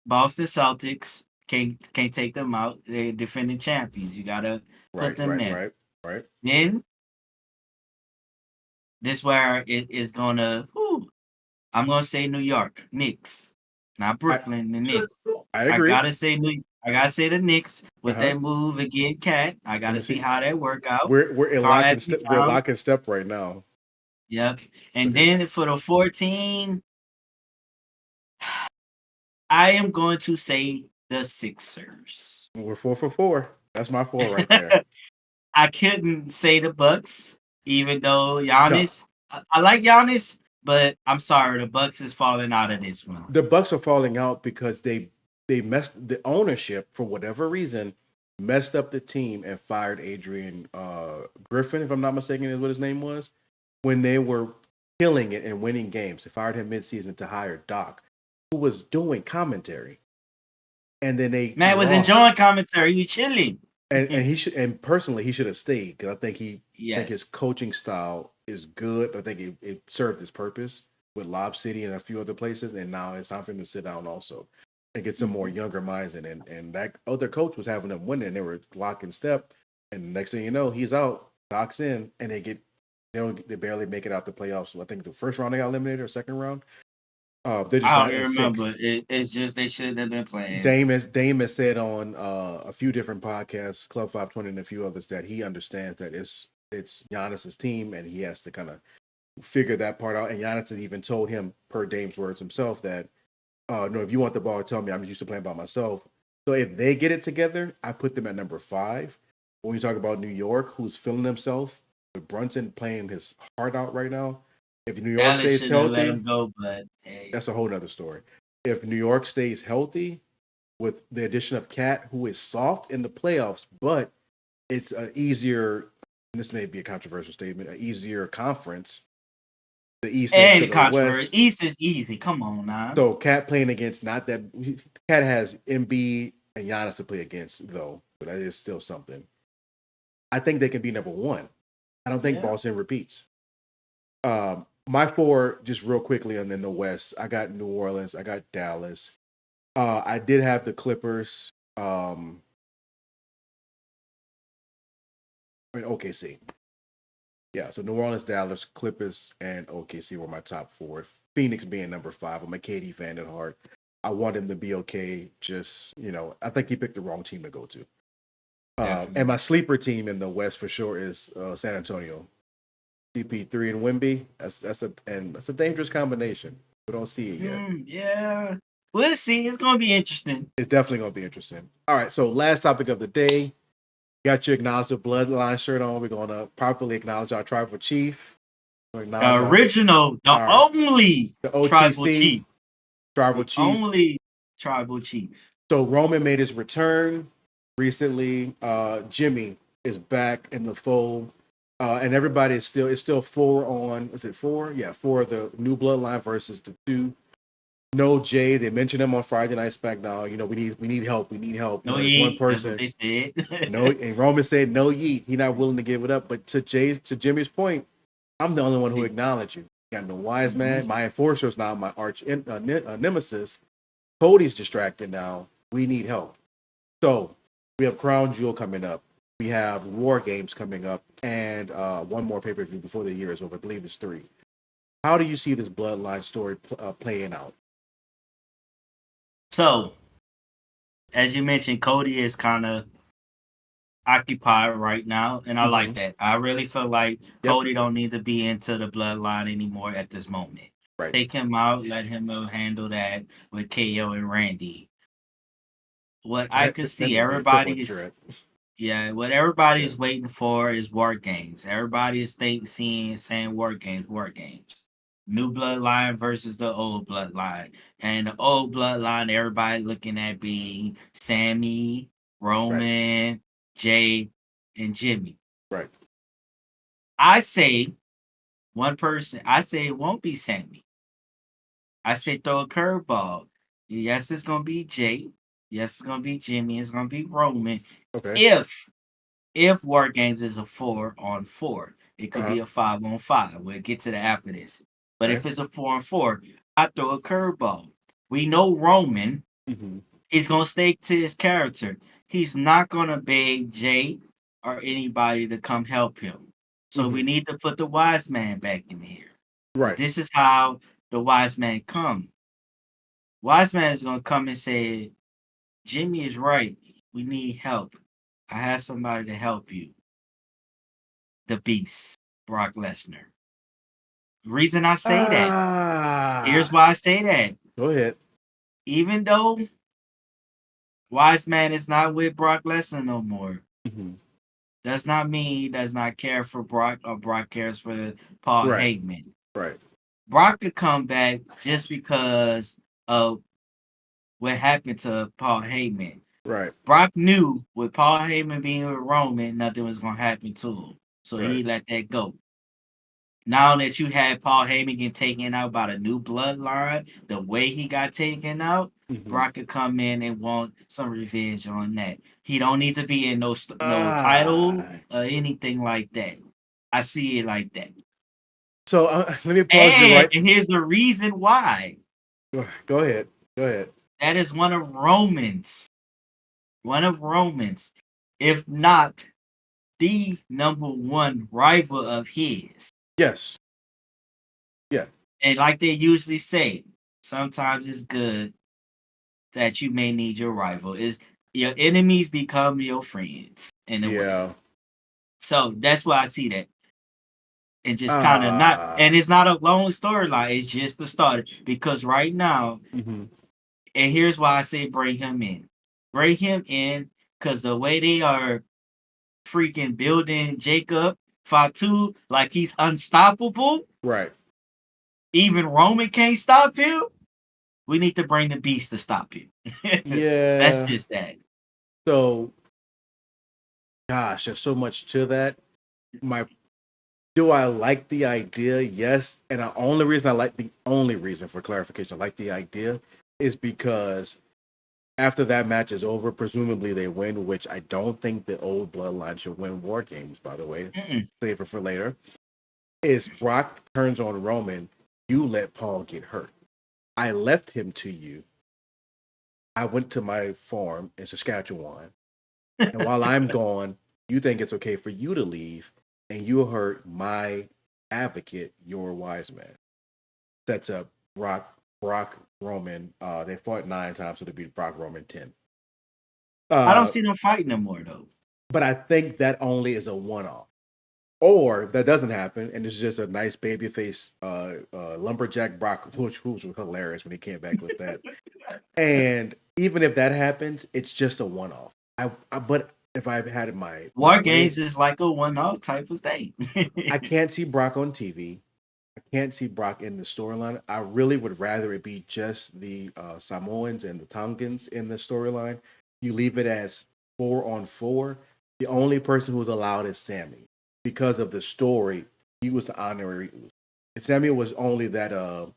Boston Celtics, can't take them out. They're defending champions. You gotta put them there. Right. Then this where it is gonna. I'm gonna say New York Knicks, not Brooklyn. The Knicks. I agree. I gotta say the Knicks with that move again, Cat. I gotta see how that work out. We're in lock and step right now. Yep. And then for the 14, I am going to say the Sixers. We're 4 for 4. That's my 4 right there. I couldn't say the Bucks, even though Giannis. No. I like Giannis, but I'm sorry, the Bucks is falling out of this one. The Bucks are falling out because they messed the ownership for whatever reason, messed up the team and fired Adrian Griffin, if I'm not mistaken, is what his name was, when they were killing it and winning games. They fired him midseason to hire Doc, who was doing commentary, and then they was enjoying commentary. You chilling, and he should, and personally he should have stayed because I think think his coaching style is good, but I think it served its purpose with Lob City and a few other places, and now it's time for him to sit down also and get some more younger minds in. And that other coach was having them winning, and they were lock and step, and the next thing you know, he's out, Doc's in, and they barely make it out the playoffs. So I think the first round they got eliminated, or second round. They just I don't remember. It's just they should have been playing. Dame has said on a few different podcasts, Club 520 and a few others, that he understands that it's Giannis's team and he has to kind of figure that part out. And Giannis has even told him, per Dame's words himself, that no, if you want the ball, tell me. I'm used to playing by myself. So if they get it together, I put them at number 5. When you talk about New York, who's feeling himself, with Brunson playing his heart out right now, If New York Dallas stays shouldn't have let healthy, him go, but hey, that's a whole nother story. If New York stays healthy with the addition of Cat, who is soft in the playoffs, but it's an easier, and this may be a controversial statement, an easier conference. The East is ain't to a the controversy. West. East is easy. Come on now. So Cat playing against not that Cat has Embiid and Giannis to play against though, but that is still something. I think they can be number one. I don't think Yeah. Boston repeats. My four, just real quickly, and then the West. I got New Orleans. I got Dallas. I did have the Clippers. OKC. Yeah, so New Orleans, Dallas, Clippers, and OKC were my top four. Phoenix being number five. I'm a KD fan at heart. I want him to be okay. Just, I think he picked the wrong team to go to. And my sleeper team in the West for sure is San Antonio. CP3 and Wimby. That's a dangerous combination. We don't see it yet. Yeah. We'll see. It's gonna be interesting. It's definitely gonna be interesting. All right, so last topic of the day. Got your acknowledge the bloodline shirt on. We're gonna properly acknowledge our tribal chief. Original, the only the OTC tribal chief. Tribal chief. Only tribal chief. So Roman made his return recently. Jimmy is back in the fold. And everybody is still four on, is it four? Yeah, four of the new bloodline versus the two. No Jay. They mentioned him on Friday Night SmackDown. We need help. We need help. No there's one yeet. person. That's what they said. No, and Roman said no yeet. He's not willing to give it up. But to Jimmy's point, I'm the only one who acknowledged you. Got no wise man. My enforcer is now my arch nemesis. Cody's distracted now. We need help. So we have Crown Jewel coming up. We have War Games coming up, and one more pay-per-view before the year is over. I believe it's 3. How do you see this bloodline story playing out? So, as you mentioned, Cody is kind of occupied right now, and I like that. I really feel like Cody don't need to be into the bloodline anymore at this moment. Right. Take him out, let him handle that with KO and Randy. What I could see, what everybody's waiting for is War Games. Everybody is saying War Games. New bloodline versus the old bloodline. And the old bloodline, everybody looking at being Sammy, Roman, Jay, and Jimmy. Right. I say one person, I say it won't be Sammy. I say throw a curveball. Yes, it's gonna be Jay. Yes, it's gonna be Jimmy. It's gonna be Roman. Okay. If War Games is a 4-on-4, it could be a 5-on-5. We'll get to that after this. But if it's a 4-on-4, I throw a curveball. We know Roman is gonna stick to his character. He's not gonna beg Jay or anybody to come help him. So we need to put the wise man back in here. Right. This is how the wise man come. Wise man is gonna come and say, Jimmy is right. We need help. I have somebody to help you. The Beast, Brock Lesnar. Reason I say that. Here's why I say that. Go ahead. Even though Wise Man is not with Brock Lesnar no more, does not mean he does not care for Brock or Brock cares for Paul Heyman. Right. Brock could come back just because of what happened to Paul Heyman. Right. Brock knew with Paul Heyman being with Roman, nothing was going to happen to him. So he let that go. Now that you had Paul Heyman getting taken out by the new bloodline, the way he got taken out, Brock could come in and want some revenge on that. He don't need to be in no title or anything like that. I see it like that. So let me pause you right. And here's the reason why. Go ahead. That is one of Roman's, if not the number one rival of his. Yes. Yeah. And like they usually say, sometimes it's good that you may need your rival. Is your enemies become your friends in a way. So that's why I see that. And just kind of not, and it's not a long storyline. It's just the start. Because right now, and here's why I say bring him in. Bring him in because the way they are freaking building Jacob Fatu like he's unstoppable. Right. even Roman can't stop him, we need to bring the Beast to stop him. Yeah. That's just that. So, gosh, there's so much to that. Do I like the idea? Yes. And the only reason for clarification, I like the idea is because after that match is over, presumably they win, which I don't think the old bloodline should win War Games, by the way. Save it for later. Is Brock turns on Roman, you let Paul get hurt. I left him to you. I went to my farm in Saskatchewan. And while I'm gone, you think it's okay for you to leave and you hurt my advocate, your wise man. Sets up Brock Roman. They fought 9 times, so to beat Brock Roman 10. I don't see them fighting no more though. But I think that only is a one-off. Or that doesn't happen, and it's just a nice babyface lumberjack Brock, which was hilarious when he came back with that. And even if that happens, it's just a one-off. But if I had my War Games is like a one-off type of thing. I can't see Brock on TV. I can't see Brock in the storyline. I really would rather it be just the Samoans and the Tongans in the storyline. You leave it as 4-on-4. The only person who's allowed is Sammy. Because of the story, he was the honorary Uso. And Sammy was only that well,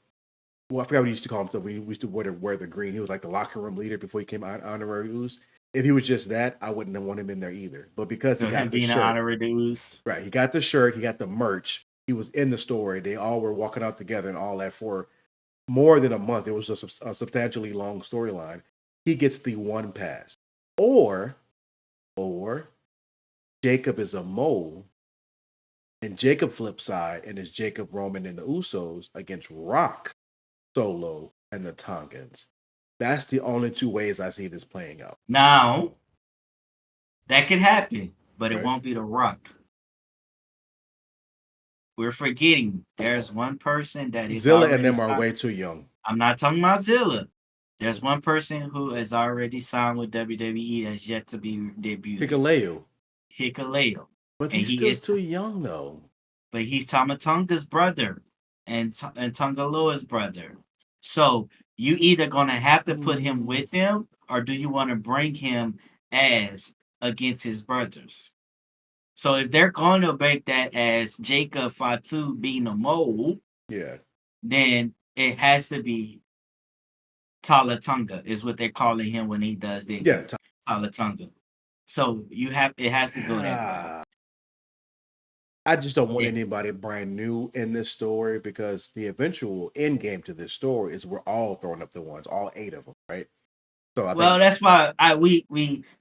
I forgot what he used to call himself. We used to wear the green. He was like the locker room leader before he came honorary Uso. If he was just that, I wouldn't have wanted him in there either. But because he got the shirt, right? He got the shirt, he got the merch. He was in the story. They all were walking out together and all that for more than a month. It was a substantially long storyline. He gets the one pass, or Jacob is a mole. And Jacob flip side, and it's Jacob Roman and the Usos against Rock, Solo, and the Tongans. That's the only 2 ways I see this playing out. Now, that could happen, but it won't be The Rock. We're forgetting there's one person that is Zilla and them are way too young. I'm not talking about Zilla. There's one person who is already signed with WWE that's yet to be debuted. Hikuleo. But he's still too young, though. But he's Tama Tonga's brother and Tongaloa's brother. So you either going to have to put him with them, or do you want to bring him as against his brothers? So if they're going to make that as Jacob Fatu being a mole, then it has to be Tala Tonga is what they're calling him when he does the Tala Tonga. So it has to go that way. I just don't want anybody brand new in this story, because the eventual end game to this story is we're all throwing up the ones, all 8 of them, right? So that's why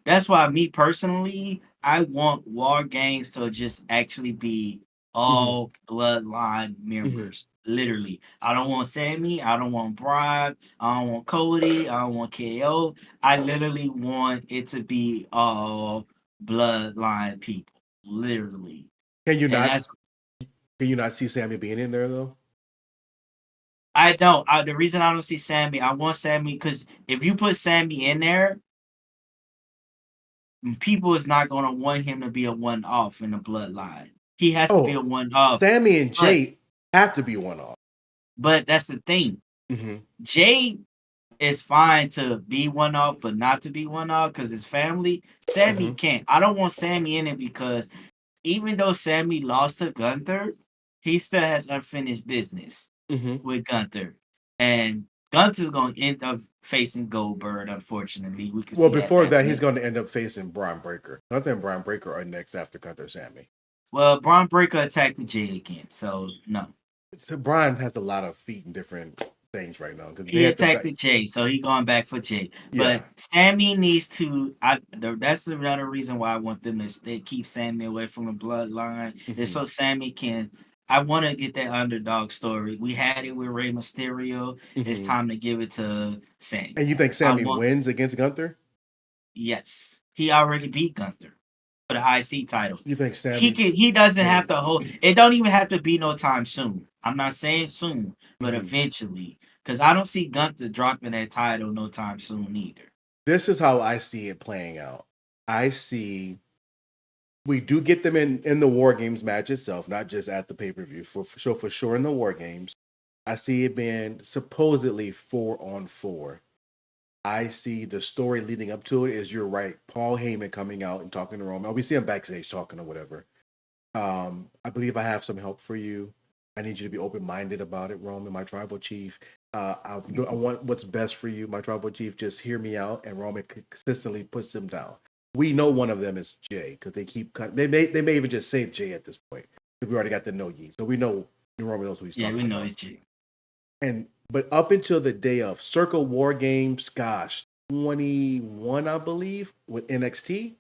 that's why me personally, I want War Games to just actually be all bloodline members. Literally. I don't want Sammy, I don't want Brock, I don't want Cody, I don't want KO. I literally want it to be all bloodline people. Literally. Can you not see Sammy being in there though? I don't. The reason I don't see Sammy, I want Sammy because if you put Sammy in there, people is not going to want him to be a one-off in the bloodline. He has to be a one-off. Sammy and Jay have to be one-off. But that's the thing. Jay is fine to be one-off, but not to be one-off because his family. Sammy can't. I don't want Sammy in it because even though Sammy lost to Gunther, he still has unfinished business with Gunther. And Gunther's going to end up facing Goldberg, unfortunately. Before that, he's going to end up facing Braun Breaker. Gunther and Braun Breaker are next after Gunther Sammy. Well, Braun Breaker attacked Jay again, so no. So Braun has a lot of feet in different things right now. He attacked Jay, so he going back for Jay. Yeah. But Sammy needs to. That's another reason why I want them to keep Sammy away from the bloodline. Is so Sammy can. I want to get that underdog story. We had it with Rey Mysterio. It's time to give it to Sammy. And you think Sammy wins against Gunther? Yes, he already beat Gunther for the IC title. You think Sammy? He doesn't have to hold. It don't even have to be no time soon. I'm not saying soon, but eventually. Because I don't see Gunther dropping that title no time soon either. This is how I see it playing out. I see we do get them in the War Games match itself, not just at the pay-per-view. For sure in the War Games. I see it being supposedly 4-on-4. I see the story leading up to it is you're right. Paul Heyman coming out and talking to Roman. We see him backstage talking or whatever. I believe I have some help for you. I need you to be open minded about it, Roman, my tribal chief. I want what's best for you, my tribal chief. Just hear me out. And Roman consistently puts him down. We know one of them is Jay because they keep cutting. They may even just say Jay at this point because we already got the no ye, so we know Roman knows who he's talking about. Yeah, we know it's Jay. But up until the day of Circle War Games, gosh, 21, I believe, with NXT,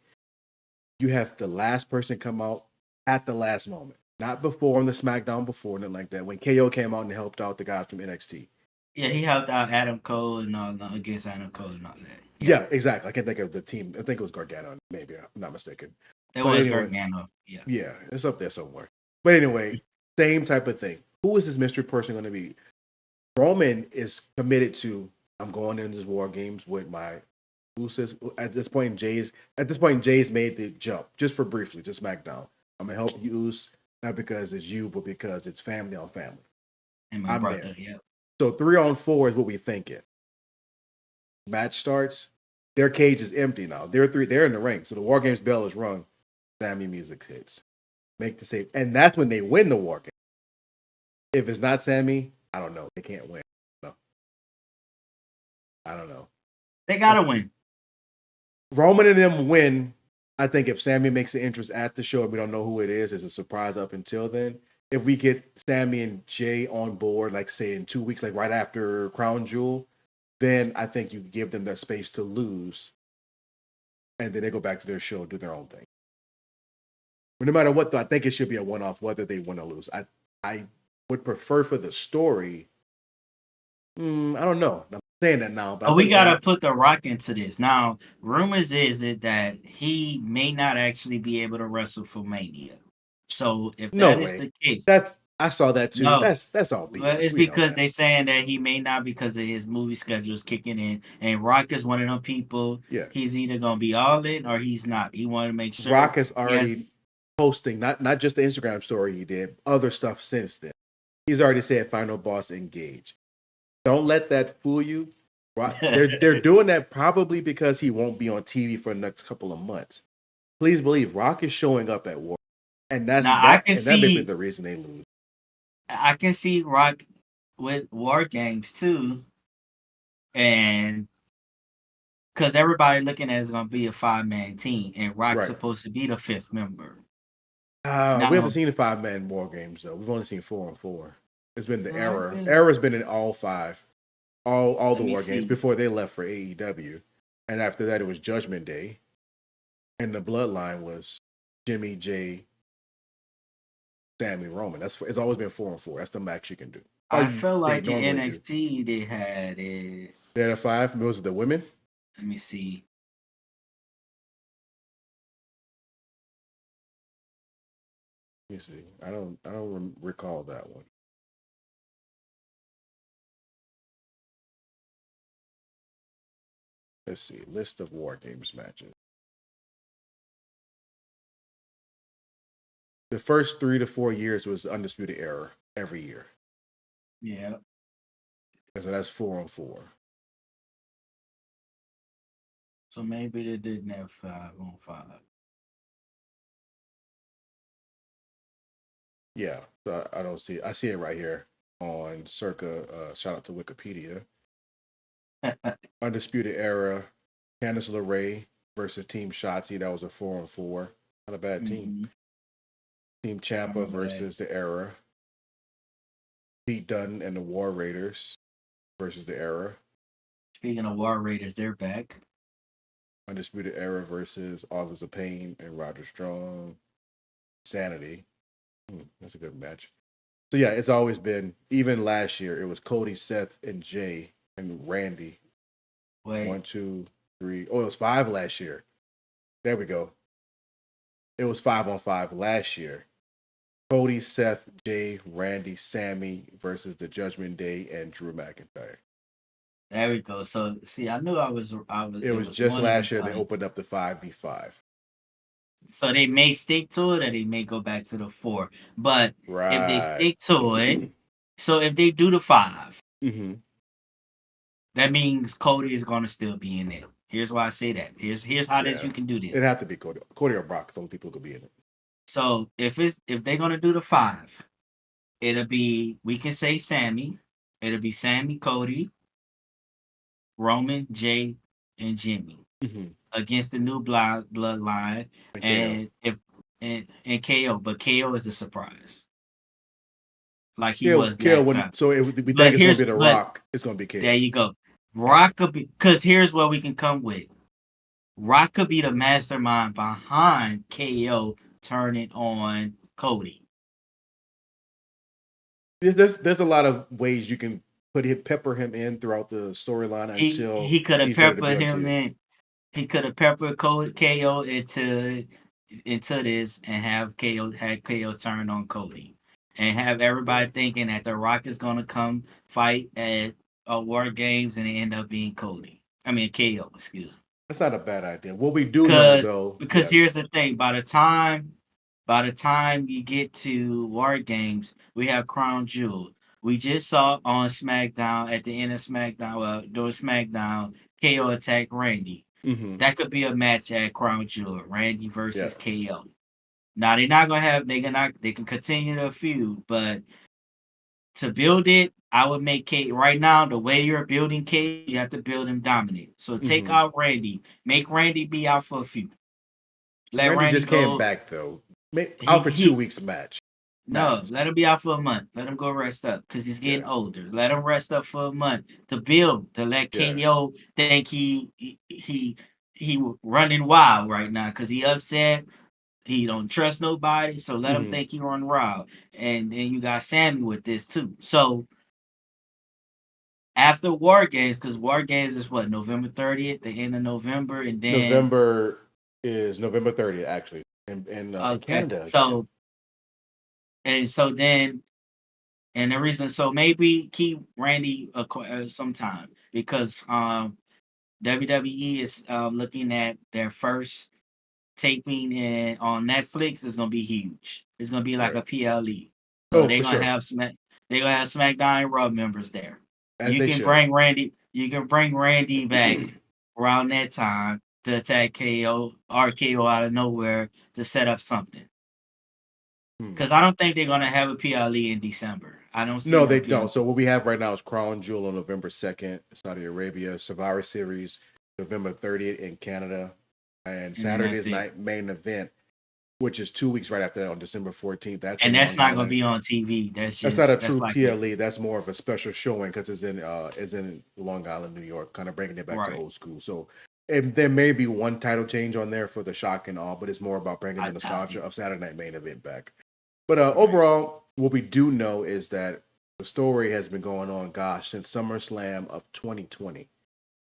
you have the last person come out at the last moment. Not before on the SmackDown before, nothing like that. When KO came out and helped out the guys from NXT. Yeah, he helped out Adam Cole and all against Adam Cole and all that. Yeah, exactly. I can't think of the team. I think it was Gargano, maybe. I'm not mistaken. It was Gargano. Yeah. Yeah, it's up there somewhere. But anyway, same type of thing. Who is this mystery person going to be? Roman is committed to, I'm going into this War Games with my Usos. At this point, Jay's made the jump just for briefly, just SmackDown. I'm gonna help you, Us, not because it's you, but because it's family on family. And my brother, yeah. So 3-on-4 is what we thinking. Match starts. Their cage is empty now. They're in the ring. So the War Games bell is rung. Sammy music hits. Make the save. And that's when they win the War Game. If it's not Sammy, I don't know. They can't win. No. I don't know. They gotta win. Roman and them win. I think if Sammy makes an entrance at the show and we don't know who it is, it's a surprise up until then. If we get Sammy and Jay on board, like say in 2 weeks, like right after Crown Jewel, then I think you give them that space to lose. And then they go back to their show and do their own thing. But no matter what, though, I think it should be a one-off whether they win or lose. I would prefer for the story. I don't know. I'm saying that now, but we gotta put the Rock into this. Now, rumors is it that he may not actually be able to wrestle for Mania. So if that is the case, I saw that too. No, that's all BS. Well, it's because they saying that he may not because of his movie schedule is kicking in, and Rock is one of them people. Yeah, he's either gonna be all in or he's not. He wanted to make sure. Rock is already posting not just the Instagram story he did, other stuff since then. He's already said final boss engage. Don't let that fool you. They're doing that probably because he won't be on TV for the next couple of months. Please believe Rock is showing up at War, and that may be the reason they lose. I can see Rock with War Games too, and because everybody looking at it is going to be a 5-man team, and Rock's supposed to be the 5th member. We haven't seen the 5-man War Games though. We've only seen 4-on-4. It's been the era. Era's been in all 5, all the War Games before they left for AEW, and after that it was Judgment Day, and the Bloodline was Jimmy, Jay, Sammy, Roman. It's always been 4-on-4. That's the max you can do. I feel like in NXT they had it. They had a 5. Was it the women? Let me see. Let me see. I don't recall that one. Let's see. List of War Games matches. The first 3 to 4 years was Undisputed Era every year. Yeah. So that's 4-on-4. So maybe they didn't have 5-on-5. Yeah, so I don't see it. I see it right here on Circa. Shout out to Wikipedia. Undisputed Era, Candice LeRae versus Team Shotzi. That was a 4-on-4. Not a bad team. Team Ciampa versus the Era. Pete Dunne and the War Raiders versus the Era. Speaking of War Raiders, they're back. Undisputed Era versus Authors of Pain and Roger Strong. Sanity. That's a good match. So yeah, it's always been, even last year, it was Cody, Seth, and Jay and Randy. Wait. 1, 2, 3. Oh, it was 5 last year. There we go. It was 5-on-5 last year. Cody, Seth, Jay, Randy, Sammy versus the Judgment Day and Drew McIntyre. There we go. So see, I knew I was. It was just last year they opened up the 5v5. So they may stick to it, or they may go back to the 4. But if they stick to it, So if they do the 5, Mm-hmm. that means Cody is gonna still be in it. Here's why I say that. Here's how this Yeah. you can do It'd this. have to be Cody. Cody or Brock. The only people who could be in it. So if they're gonna do the 5, it'll be, we can say Sammy. It'll be Sammy, Cody, Roman, Jay, and Jimmy Mm-hmm. against the new bloodline, And KO. and if and KO, but KO is a surprise, like he KO, was KO last time. wouldn't. So we But think it's gonna here's be The but Rock. It's gonna be there KO. you go. Rock could be, because here's what we can come with. Rock could be the mastermind behind KO turning on Cody. There's a lot of ways you can pepper him in throughout the storyline until He could have he's ready to be peppered on him TV. in. He could have peppered KO into this and have KO turn on Cody and have Yeah. everybody thinking that The Rock is gonna come fight at War Games and it end up being Cody. I mean KO, excuse me. That's not a bad idea. What we do know Because though, because yeah. here's the thing, by the time you get to War Games, we have Crown Jewel. We just saw on SmackDown at the end of SmackDown, during SmackDown, KO attack Randy. Mm-hmm. That could be a match at Crown Jewel, Randy Yeah. versus KO. Now they're not gonna have they can continue the feud, but to build it, I would make K right now. The way you're building K, you have to build him dominant. So take Mm-hmm. out Randy, make Randy be out for a few. Let Randy Randy just came go. back though. He Out for two he weeks match. No, Max. let him be out for a month. Let him go rest up because he's getting Yeah. older. Let him rest up for a month to build, to let Yeah. KO think he running wild right now because he upset. He don't trust nobody, so let him Mm-hmm. think he run wild. And then you got Sammy with this too. So after War Games, because War Games is what, November 30th, the end of November, and then November is November 30th actually, in okay, Canada again. so then. And the reason, so maybe keep Randy sometime because WWE is looking at their first taping on Netflix is gonna be huge. It's gonna be like Right. a PLE. So Oh, for sure. they're gonna have SmackDown and Raw members there. As they should. You can bring Randy back around that time to attack KO or KO out of nowhere to set up something. Because I don't think they're gonna have a PLE in December. I don't see No, no they PLE. don't. So what we have right now is Crown Jewel on November 2nd, Saudi Arabia, Survivor Series, November 30th in Canada, and And then Saturday's that's it. night main event, which is 2 weeks right after that on December 14th. That's And in that's Long not gonna Island. be on TV. That's not a true PLE. That's more of a special showing because it's in Long Island, New York, kind of bringing it back to old school. So there may be one title change on there for the shock and all, but it's more about bringing the nostalgia of Saturday Night Main Event back. But overall, what we do know is that the story has been going on, gosh, since SummerSlam of 2020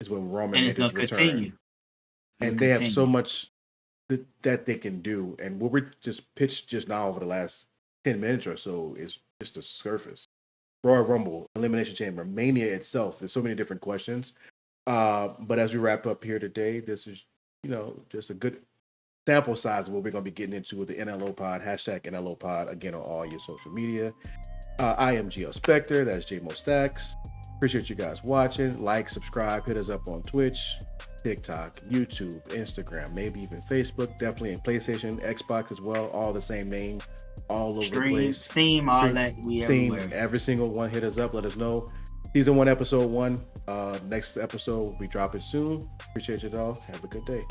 is when Roman and made it's his gonna return. continue. And they have so much that they can do. And what we just pitched just now over the last 10 minutes or so is just the surface. Royal Rumble, Elimination Chamber, Mania itself. There's so many different questions. But as we wrap up here today, this is, just a good sample size of what we're going to be getting into with the NLO Pod, hashtag NLO Pod, again, on all your social media. I am Geo Spectre. That's JMO Stacks. Appreciate you guys watching. Like, subscribe, hit us up on Twitch, TikTok, YouTube, Instagram, maybe even Facebook. Definitely in PlayStation, Xbox as well. All the same name, all over the place. Steam, all that. Steam, every single one. Hit us up. Let us know. Season 1, Episode 1. Next episode will be dropping soon. Appreciate you all. Have a good day.